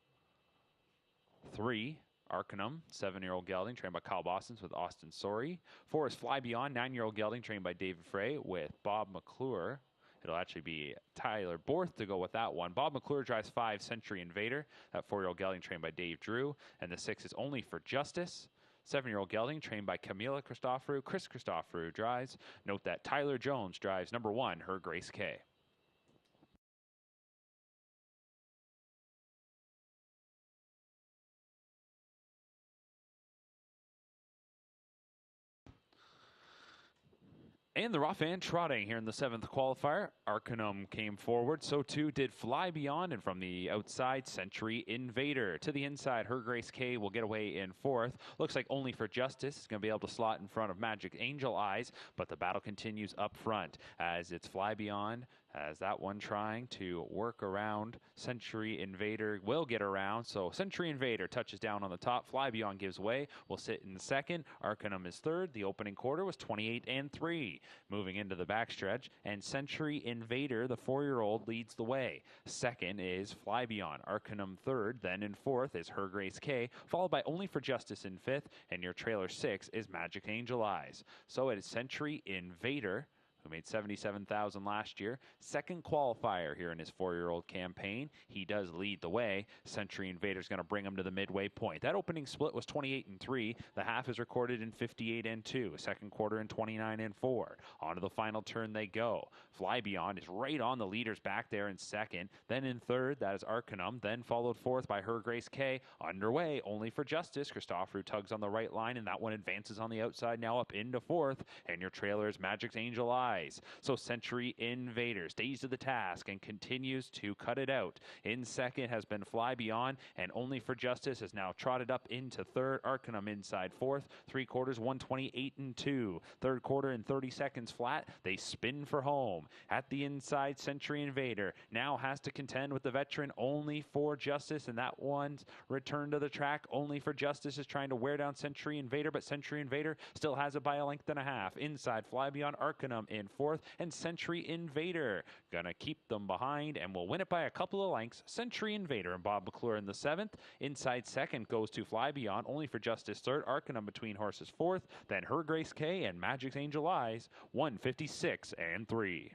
3, Arcanum, 7-year-old gelding trained by Kyle Bostons with Austin Sorey. 4 is Fly Beyond, 9-year-old gelding trained by David Frey with Bob McClure. It'll actually be Tyler Borth to go with that one. Bob McClure drives 5, Century Invader, that 4-year-old gelding trained by Dave Drew. And the 6 is Only for Justice, 7-year-old gelding trained by Camila Christoforou. Chris Christoforou drives. Note that Tyler Jones drives number 1, Her Grace K. And the rough and trotting here in the 7th qualifier. Arcanum came forward, so too did Fly Beyond, and from the outside, Century Invader. To the inside, Her Grace K will get away in 4th. Looks like Only for Justice is going to be able to slot in front of Magic Angel Eyes, but the battle continues up front as it's Fly Beyond. As that one trying to work around, Century Invader will get around. So Century Invader touches down on the top. Fly Beyond gives way. Will sit in 2nd. Arcanum is 3rd. The opening quarter was 28-3. Moving into the backstretch, and Century Invader, the 4-year-old, leads the way. 2nd is Fly Beyond. Arcanum 3rd. Then in 4th is Her Grace K, followed by Only for Justice in 5th. And your trailer 6 is Magic Angel Eyes. So it is Century Invader, who made $77,000 last year. 2nd qualifier here in his 4-year-old campaign. He does lead the way. Century Invader's going to bring him to the midway point. That opening split was 28-3. The half is recorded in 58-2. Second quarter in 29-4. On to the final turn they go. Fly Beyond is right on the leader's back there in 2nd. Then in 3rd, that is Arcanum. Then followed 4th by Her Grace K. Underway, Only for Justice. Christoforou tugs on the right line, and that one advances on the outside now up into 4th. And your trailer is Magic's Angel Eyes. So Century Invader stays to the task and continues to cut it out. In 2nd has been Fly Beyond, and Only for Justice has now trotted up into 3rd. Arcanum inside 4th. 3 quarters, 128-2. 3rd quarter in 30 seconds flat. They spin for home. At the inside, Century Invader now has to contend with the veteran Only for Justice, and that one's return to the track. Only for Justice is trying to wear down Century Invader, but Century Invader still has it by a length and a half. Inside, Fly Beyond, Arcanum in 4th, and Century Invader gonna keep them behind and will win it by a couple of lengths. Century Invader and Bob McClure in the 7th. Inside 2nd goes to Fly Beyond, Only for Justice 3rd, Arcanum between horses 4th, then Her Grace K and Magic's Angel Eyes, 156-3.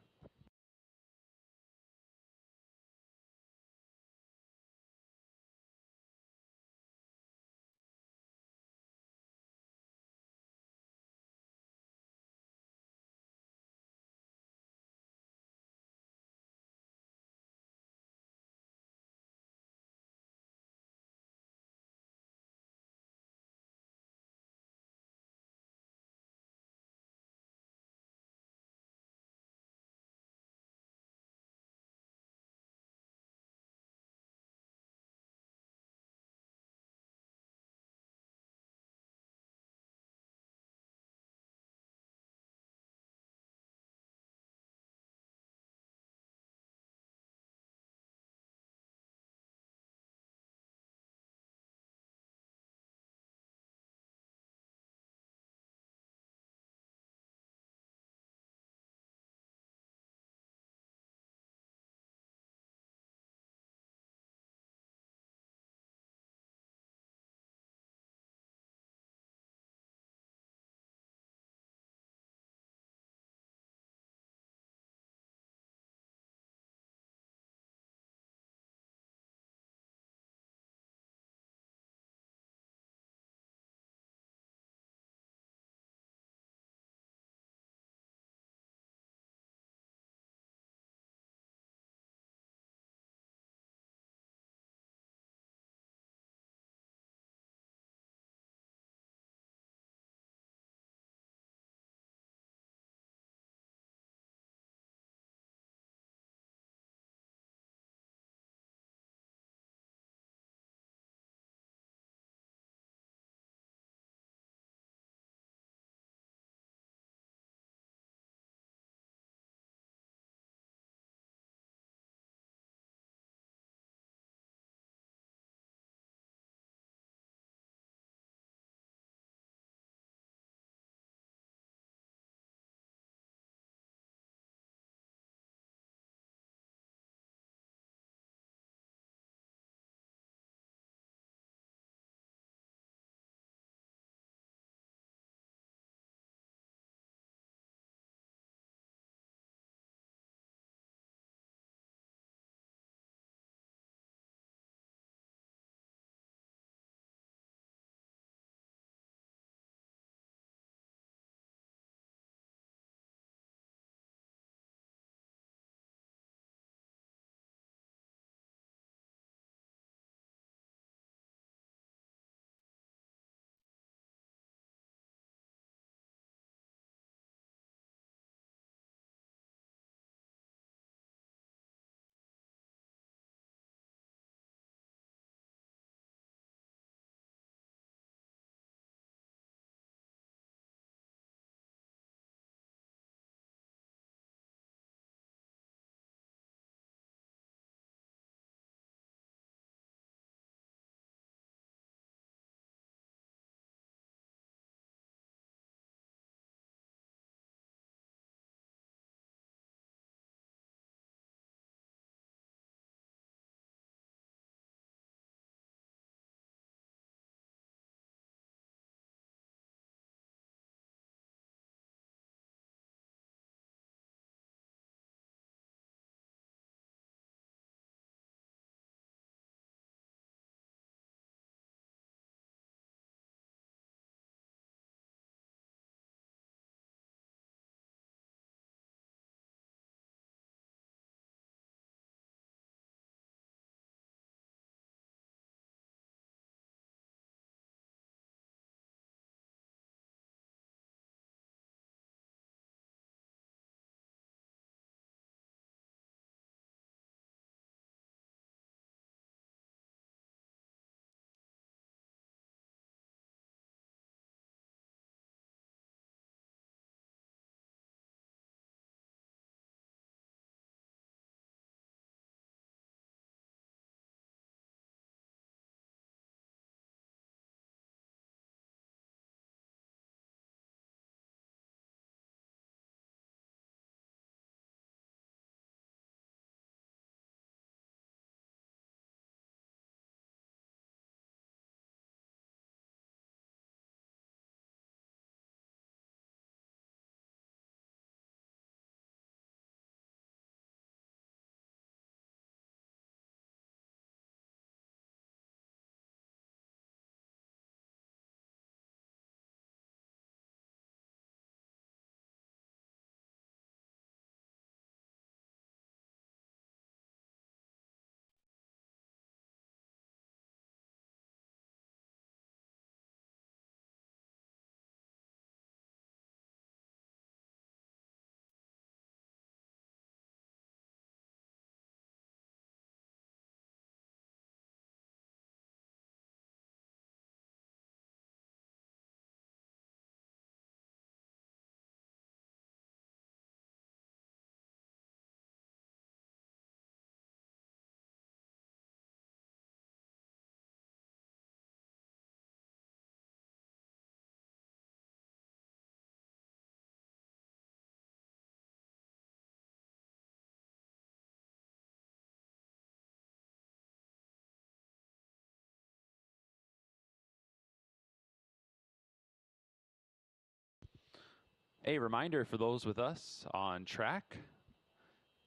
A reminder for those with us on track,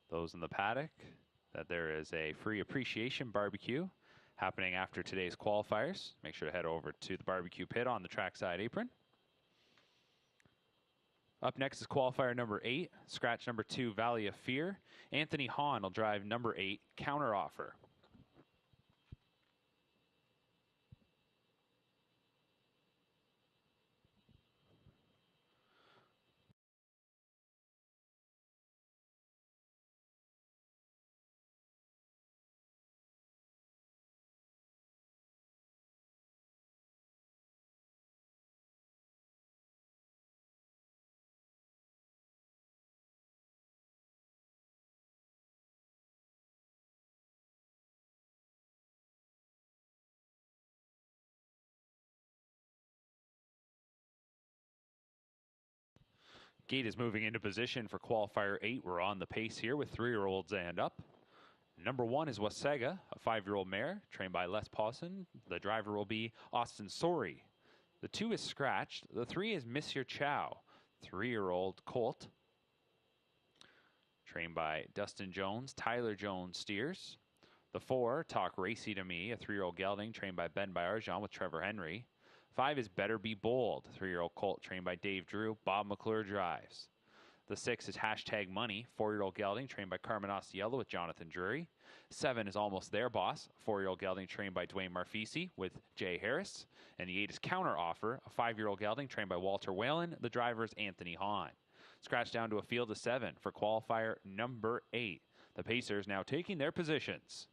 those in the paddock, that there is a free appreciation barbecue happening after today's qualifiers. Make sure to head over to the barbecue pit on the trackside apron. Up next is qualifier number 8, scratch number 2, Valley of Fear. Anthony Hahn will drive number 8, Counter Offer. Gate is moving into position for qualifier 8. We're on the pace here with 3-year-olds and up. Number 1 is Wasega, a 5-year-old mare trained by Les Pawson. The driver will be Austin Sorey. The 2 is scratched. The 3 is Monsieur Chow, 3-year-old colt trained by Dustin Jones. Tyler Jones steers. The 4, Talk Racy to Me, a 3-year-old gelding trained by Ben Bayarjan with Trevor Henry. 5 is Better Be Bold, 3-year-old colt trained by Dave Drew. Bob McClure drives. The 6 is Hashtag Money, 4-year-old gelding trained by Carmen Osceola with Jonathan Drury. 7 is Almost There Boss, 4-year-old gelding trained by Dwayne Marfisi with Jay Harris. And the 8 is Counter Offer, a 5-year-old gelding trained by Walter Whalen. The driver is Anthony Hahn. Scratch down to a field of 7 for qualifier number 8. The Pacers now taking their positions.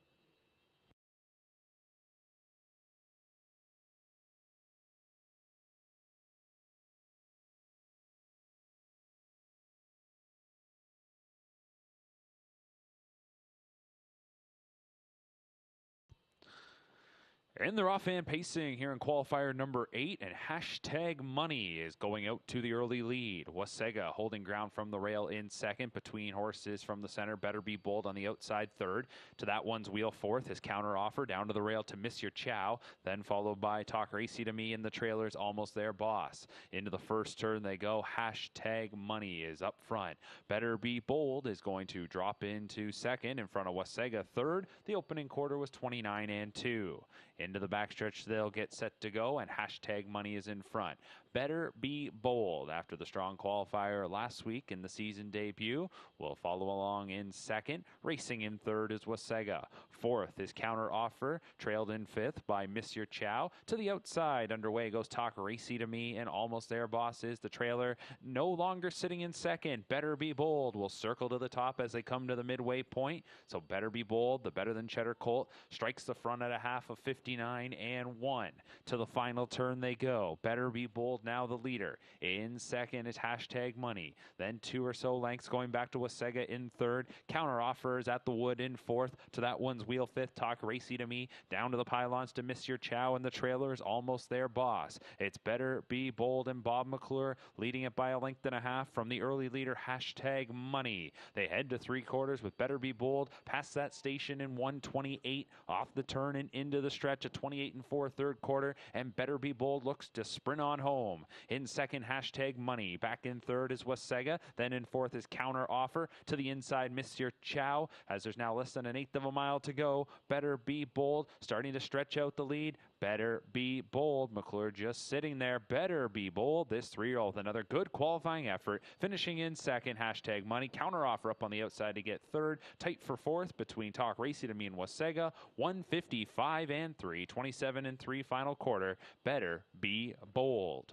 And they're off and pacing here in qualifier number 8, and Hashtag Money is going out to the early lead. Wasega holding ground from the rail in second, between horses from the center. Better Be Bold on the outside third. To that one's wheel fourth. His Counter Offer down to the rail to Monsieur Chow, then followed by Talk Racy to Me, and the trailer's Almost There Boss. Into the first turn they go. Hashtag Money is up front. Better Be Bold is going to drop into second in front of Wasega third. The opening quarter was 29 and 2. Into the backstretch they'll get set to go, and Hashtag Money is in front. Better Be Bold, after the strong qualifier last week in the season debut, will follow along in second. Racing in third is Wasega. Fourth is Counter Offer, trailed in fifth by Monsieur Chow. To the outside, underway goes Talk Racy to Me, and Almost There Boss is the trailer. No longer sitting in second. Better Be Bold will circle to the top as they come to the midway point. So Better Be Bold, the better than Cheddar Colt, strikes the front at a half of 59 and 1. To the final turn they go. Better Be Bold now the leader. In second is Hashtag Money. Then 2 or so lengths going back to Wasega in third. Counter Offers at the wood in fourth. To that one's wheel fifth. Talk Racy to Me. Down to the pylons to Monsieur Chow, and the trailer is Almost There Boss. It's Better Be Bold and Bob McClure leading it by a length and a half from the early leader Hashtag Money. They head to 3/4 with Better Be Bold past that station in 1:28 off the turn and into the stretch at 28 and 4 third quarter, and Better Be Bold looks to sprint on home. In second, Hashtag Money. Back in third is Wasega. Then in fourth is Counter Offer. To the inside, Monsieur Chow, as there's now less than an eighth of a mile to go. Better Be Bold starting to stretch out the lead. Better Be Bold. McClure just sitting there. Better Be Bold. This 3-year-old, another good qualifying effort. Finishing in second, Hashtag Money. Counter Offer up on the outside to get third. Tight for fourth between Talk Racy to Me and Wasega. 155 and 3. 27 and 3 final quarter. Better Be Bold.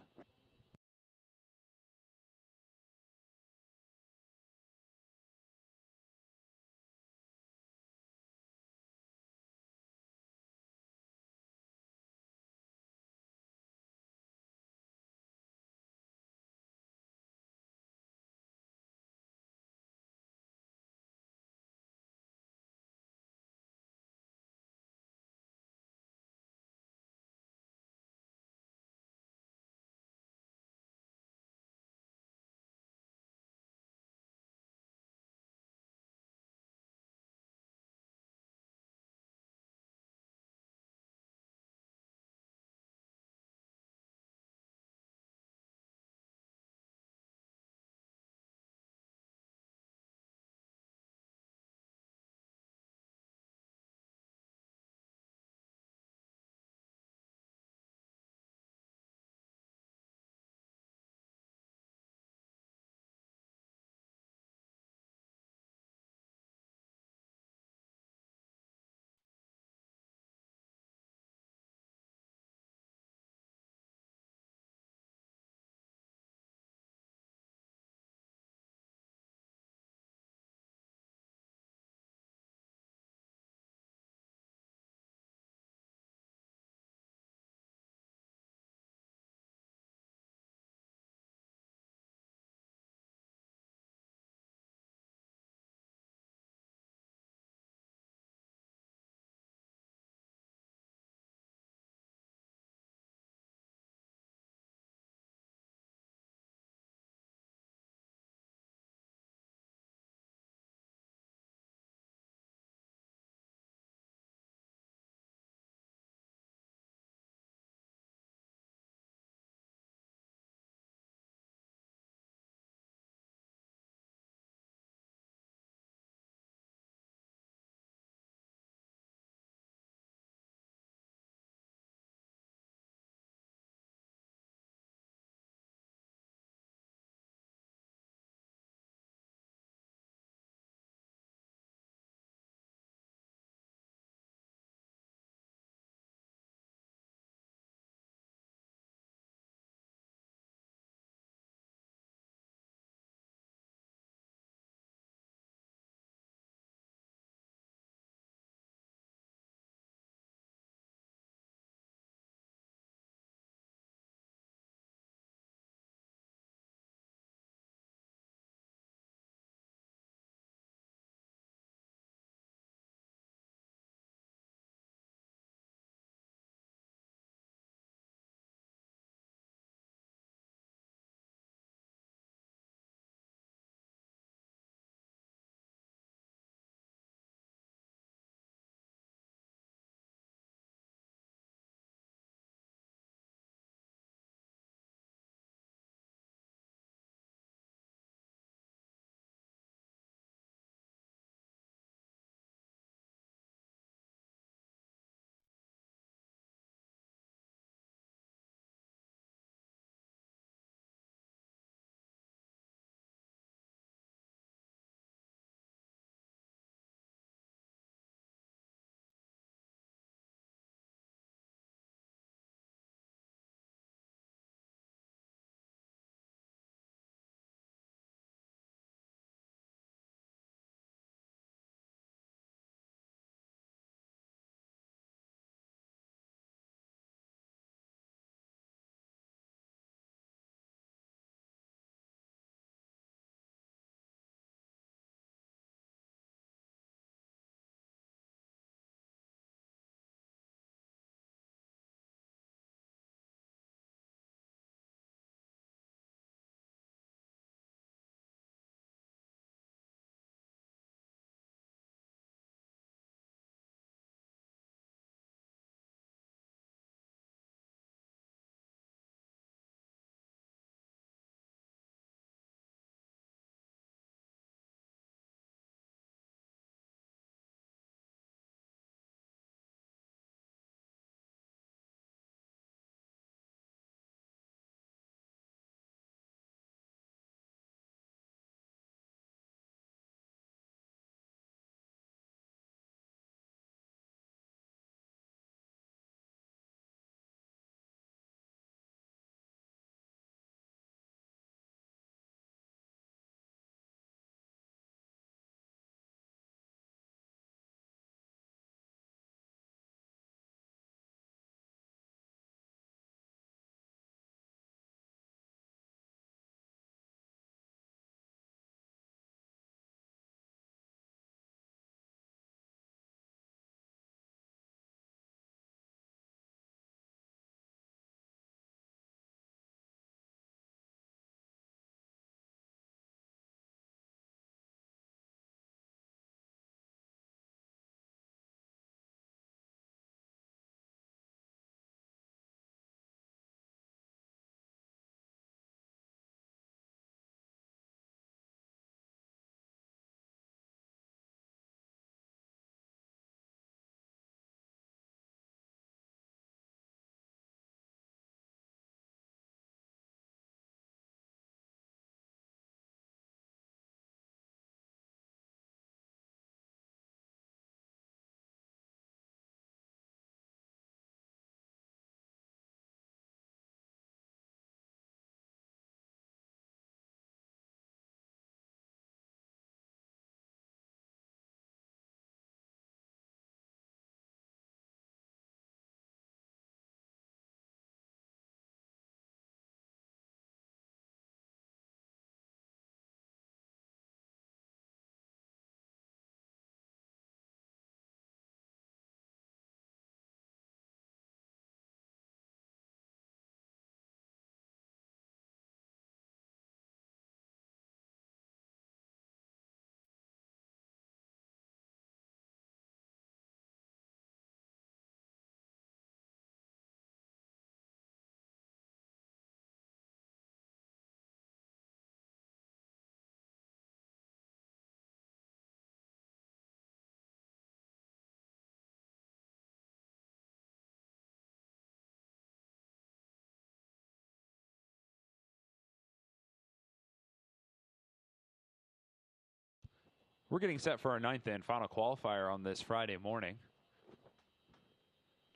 We're getting set for our 9th and final qualifier on this Friday morning.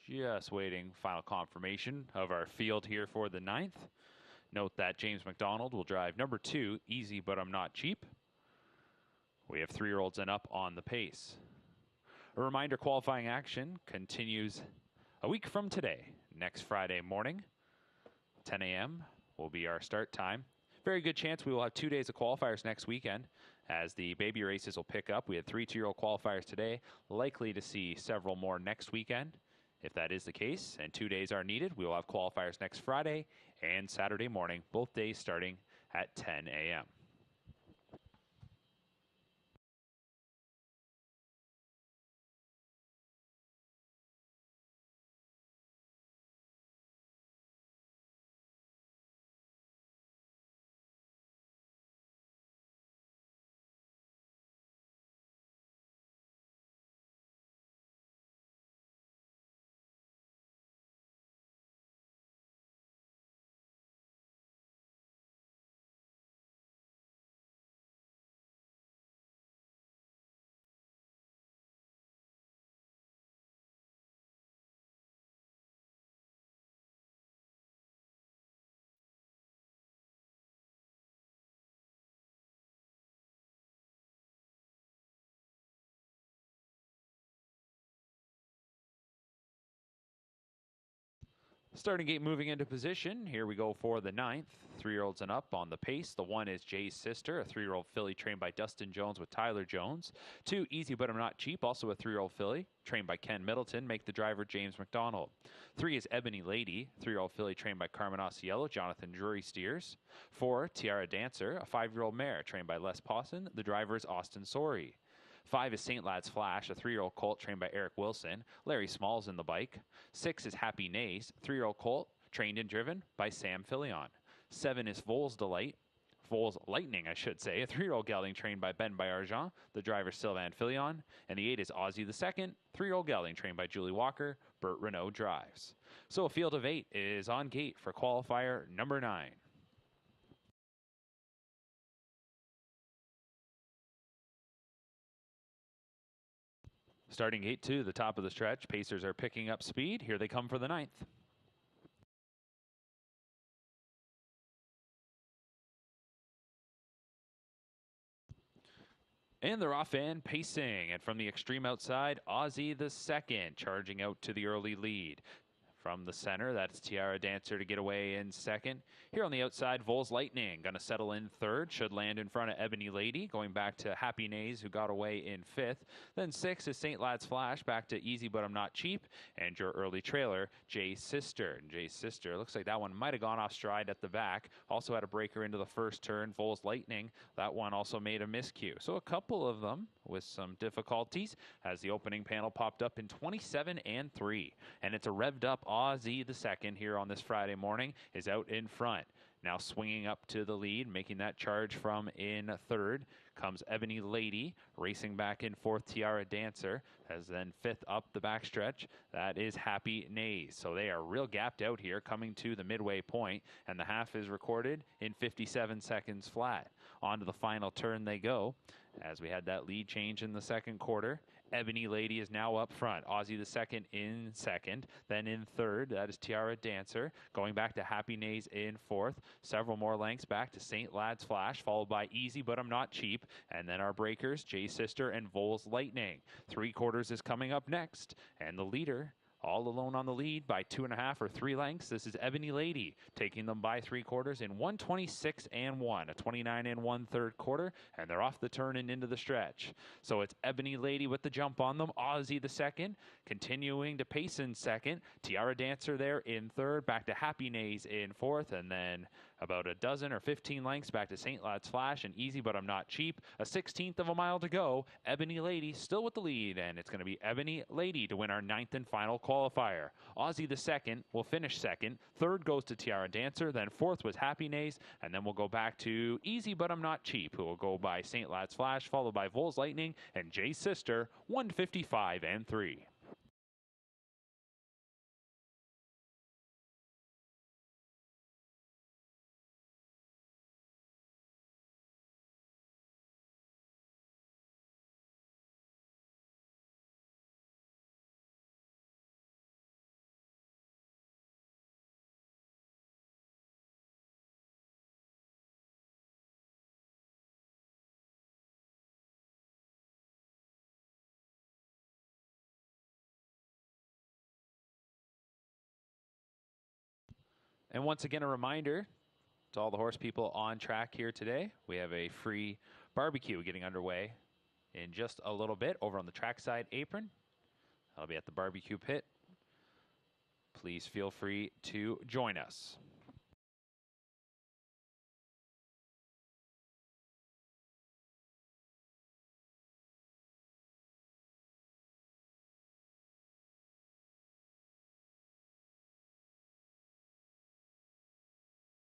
Just waiting final confirmation of our field here for the 9th. Note that James McDonald will drive number 2, Easy But I'm Not Cheap. We have 3-year-olds and up on the pace. A reminder, qualifying action continues a week from today. Next Friday morning, 10 a.m. will be our start time. Very good chance we will have 2 days of qualifiers next weekend as the baby races will pick up. We had 3 2-year-old qualifiers today, likely to see several more next weekend. If that is the case and 2 days are needed, we will have qualifiers next Friday and Saturday morning, both days starting at 10 a.m. Starting gate moving into position. Here we go for the 9th. 3-year-olds and up on the pace. The 1 is Jay's Sister, a 3-year-old filly trained by Dustin Jones with Tyler Jones. 2, Easy But I'm Not Cheap, also a 3-year-old filly trained by Ken Middleton, make the driver James McDonald. 3 is Ebony Lady, 3-year-old filly trained by Carmen Osiello, Jonathan Drury steers. 4, Tiara Dancer, a 5-year-old mare trained by Les Pawson, the driver is Austin Sorey. 5 is St. Lad's Flash, a 3-year-old colt trained by Eric Wilson. Larry Smalls in the bike. 6 is Happy Nays, 3-year-old colt trained and driven by Sam Filion. 7 is Vols Delight. Vols Lightning, I should say, a 3-year-old gelding trained by Ben Bayarjean, the driver Sylvain Filion. And the 8 is Aussie the Second, 3-year-old gelding trained by Julie Walker, Burt Renault drives. So a field of 8 is on gate for qualifier number 9. Starting gate 2, the top of the stretch. Pacers are picking up speed. Here they come for the 9th. And they're off and pacing. And from the extreme outside, Aussie the Second charging out to the early lead. From the center, that's Tiara Dancer to get away in second. Here on the outside, Vols Lightning going to settle in third. Should land in front of Ebony Lady, going back to Happy Nays, who got away in fifth. Then 6 is St. Lad's Flash, back to Easy But I'm Not Cheap. And your early trailer, Jay's Sister. And Jay's Sister, looks like that one might have gone off stride at the back. Also had a breaker into the first turn. Vols Lightning, that one also made a miscue. So a couple of them with some difficulties as the opening panel popped up in 27 and 3. And it's a revved up Aussie the Second here on this Friday morning is out in front. Now swinging up to the lead, making that charge from in third comes Ebony Lady, racing back in fourth Tiara Dancer, as then fifth up the backstretch, that is Happy Nays. So they are real gapped out here coming to the midway point, and the half is recorded in 57 seconds flat. On to the final turn they go, as we had that lead change in the second quarter. Ebony Lady is now up front. Aussie the Second in second. Then in third, that is Tiara Dancer. Going back to Happy Nays in fourth. Several more lengths back to St. Lad's Flash, followed by Easy But I'm Not Cheap. And then our breakers, Jay's Sister and Vols Lightning. 3/4 is coming up next. And the leader, all alone on the lead by 2.5 or 3 lengths. This is Ebony Lady taking them by 3/4 in 1:26 and 1, a 29 and 1/3 quarter, and they're off the turn and into the stretch. So it's Ebony Lady with the jump on them. Aussie the Second continuing to pace in second. Tiara Dancer there in third. Back to Happy Nays in fourth, and then about a dozen or 15 lengths back to St. Lad's Flash and Easy But I'm Not Cheap. A 1/16 of a mile to go. Ebony Lady still with the lead, and it's going to be Ebony Lady to win our 9th and final qualifier. Aussie the Second will finish second. Third goes to Tiara Dancer. Then fourth was Happy Nays, and then we'll go back to Easy But I'm Not Cheap, who will go by St. Lad's Flash, followed by Vols Lightning and Jay's Sister, 1:55 and 3. And once again, a reminder to all the horse people on track here today, we have a free barbecue getting underway in just a little bit over on the trackside apron. I'll be at the barbecue pit. Please feel free to join us.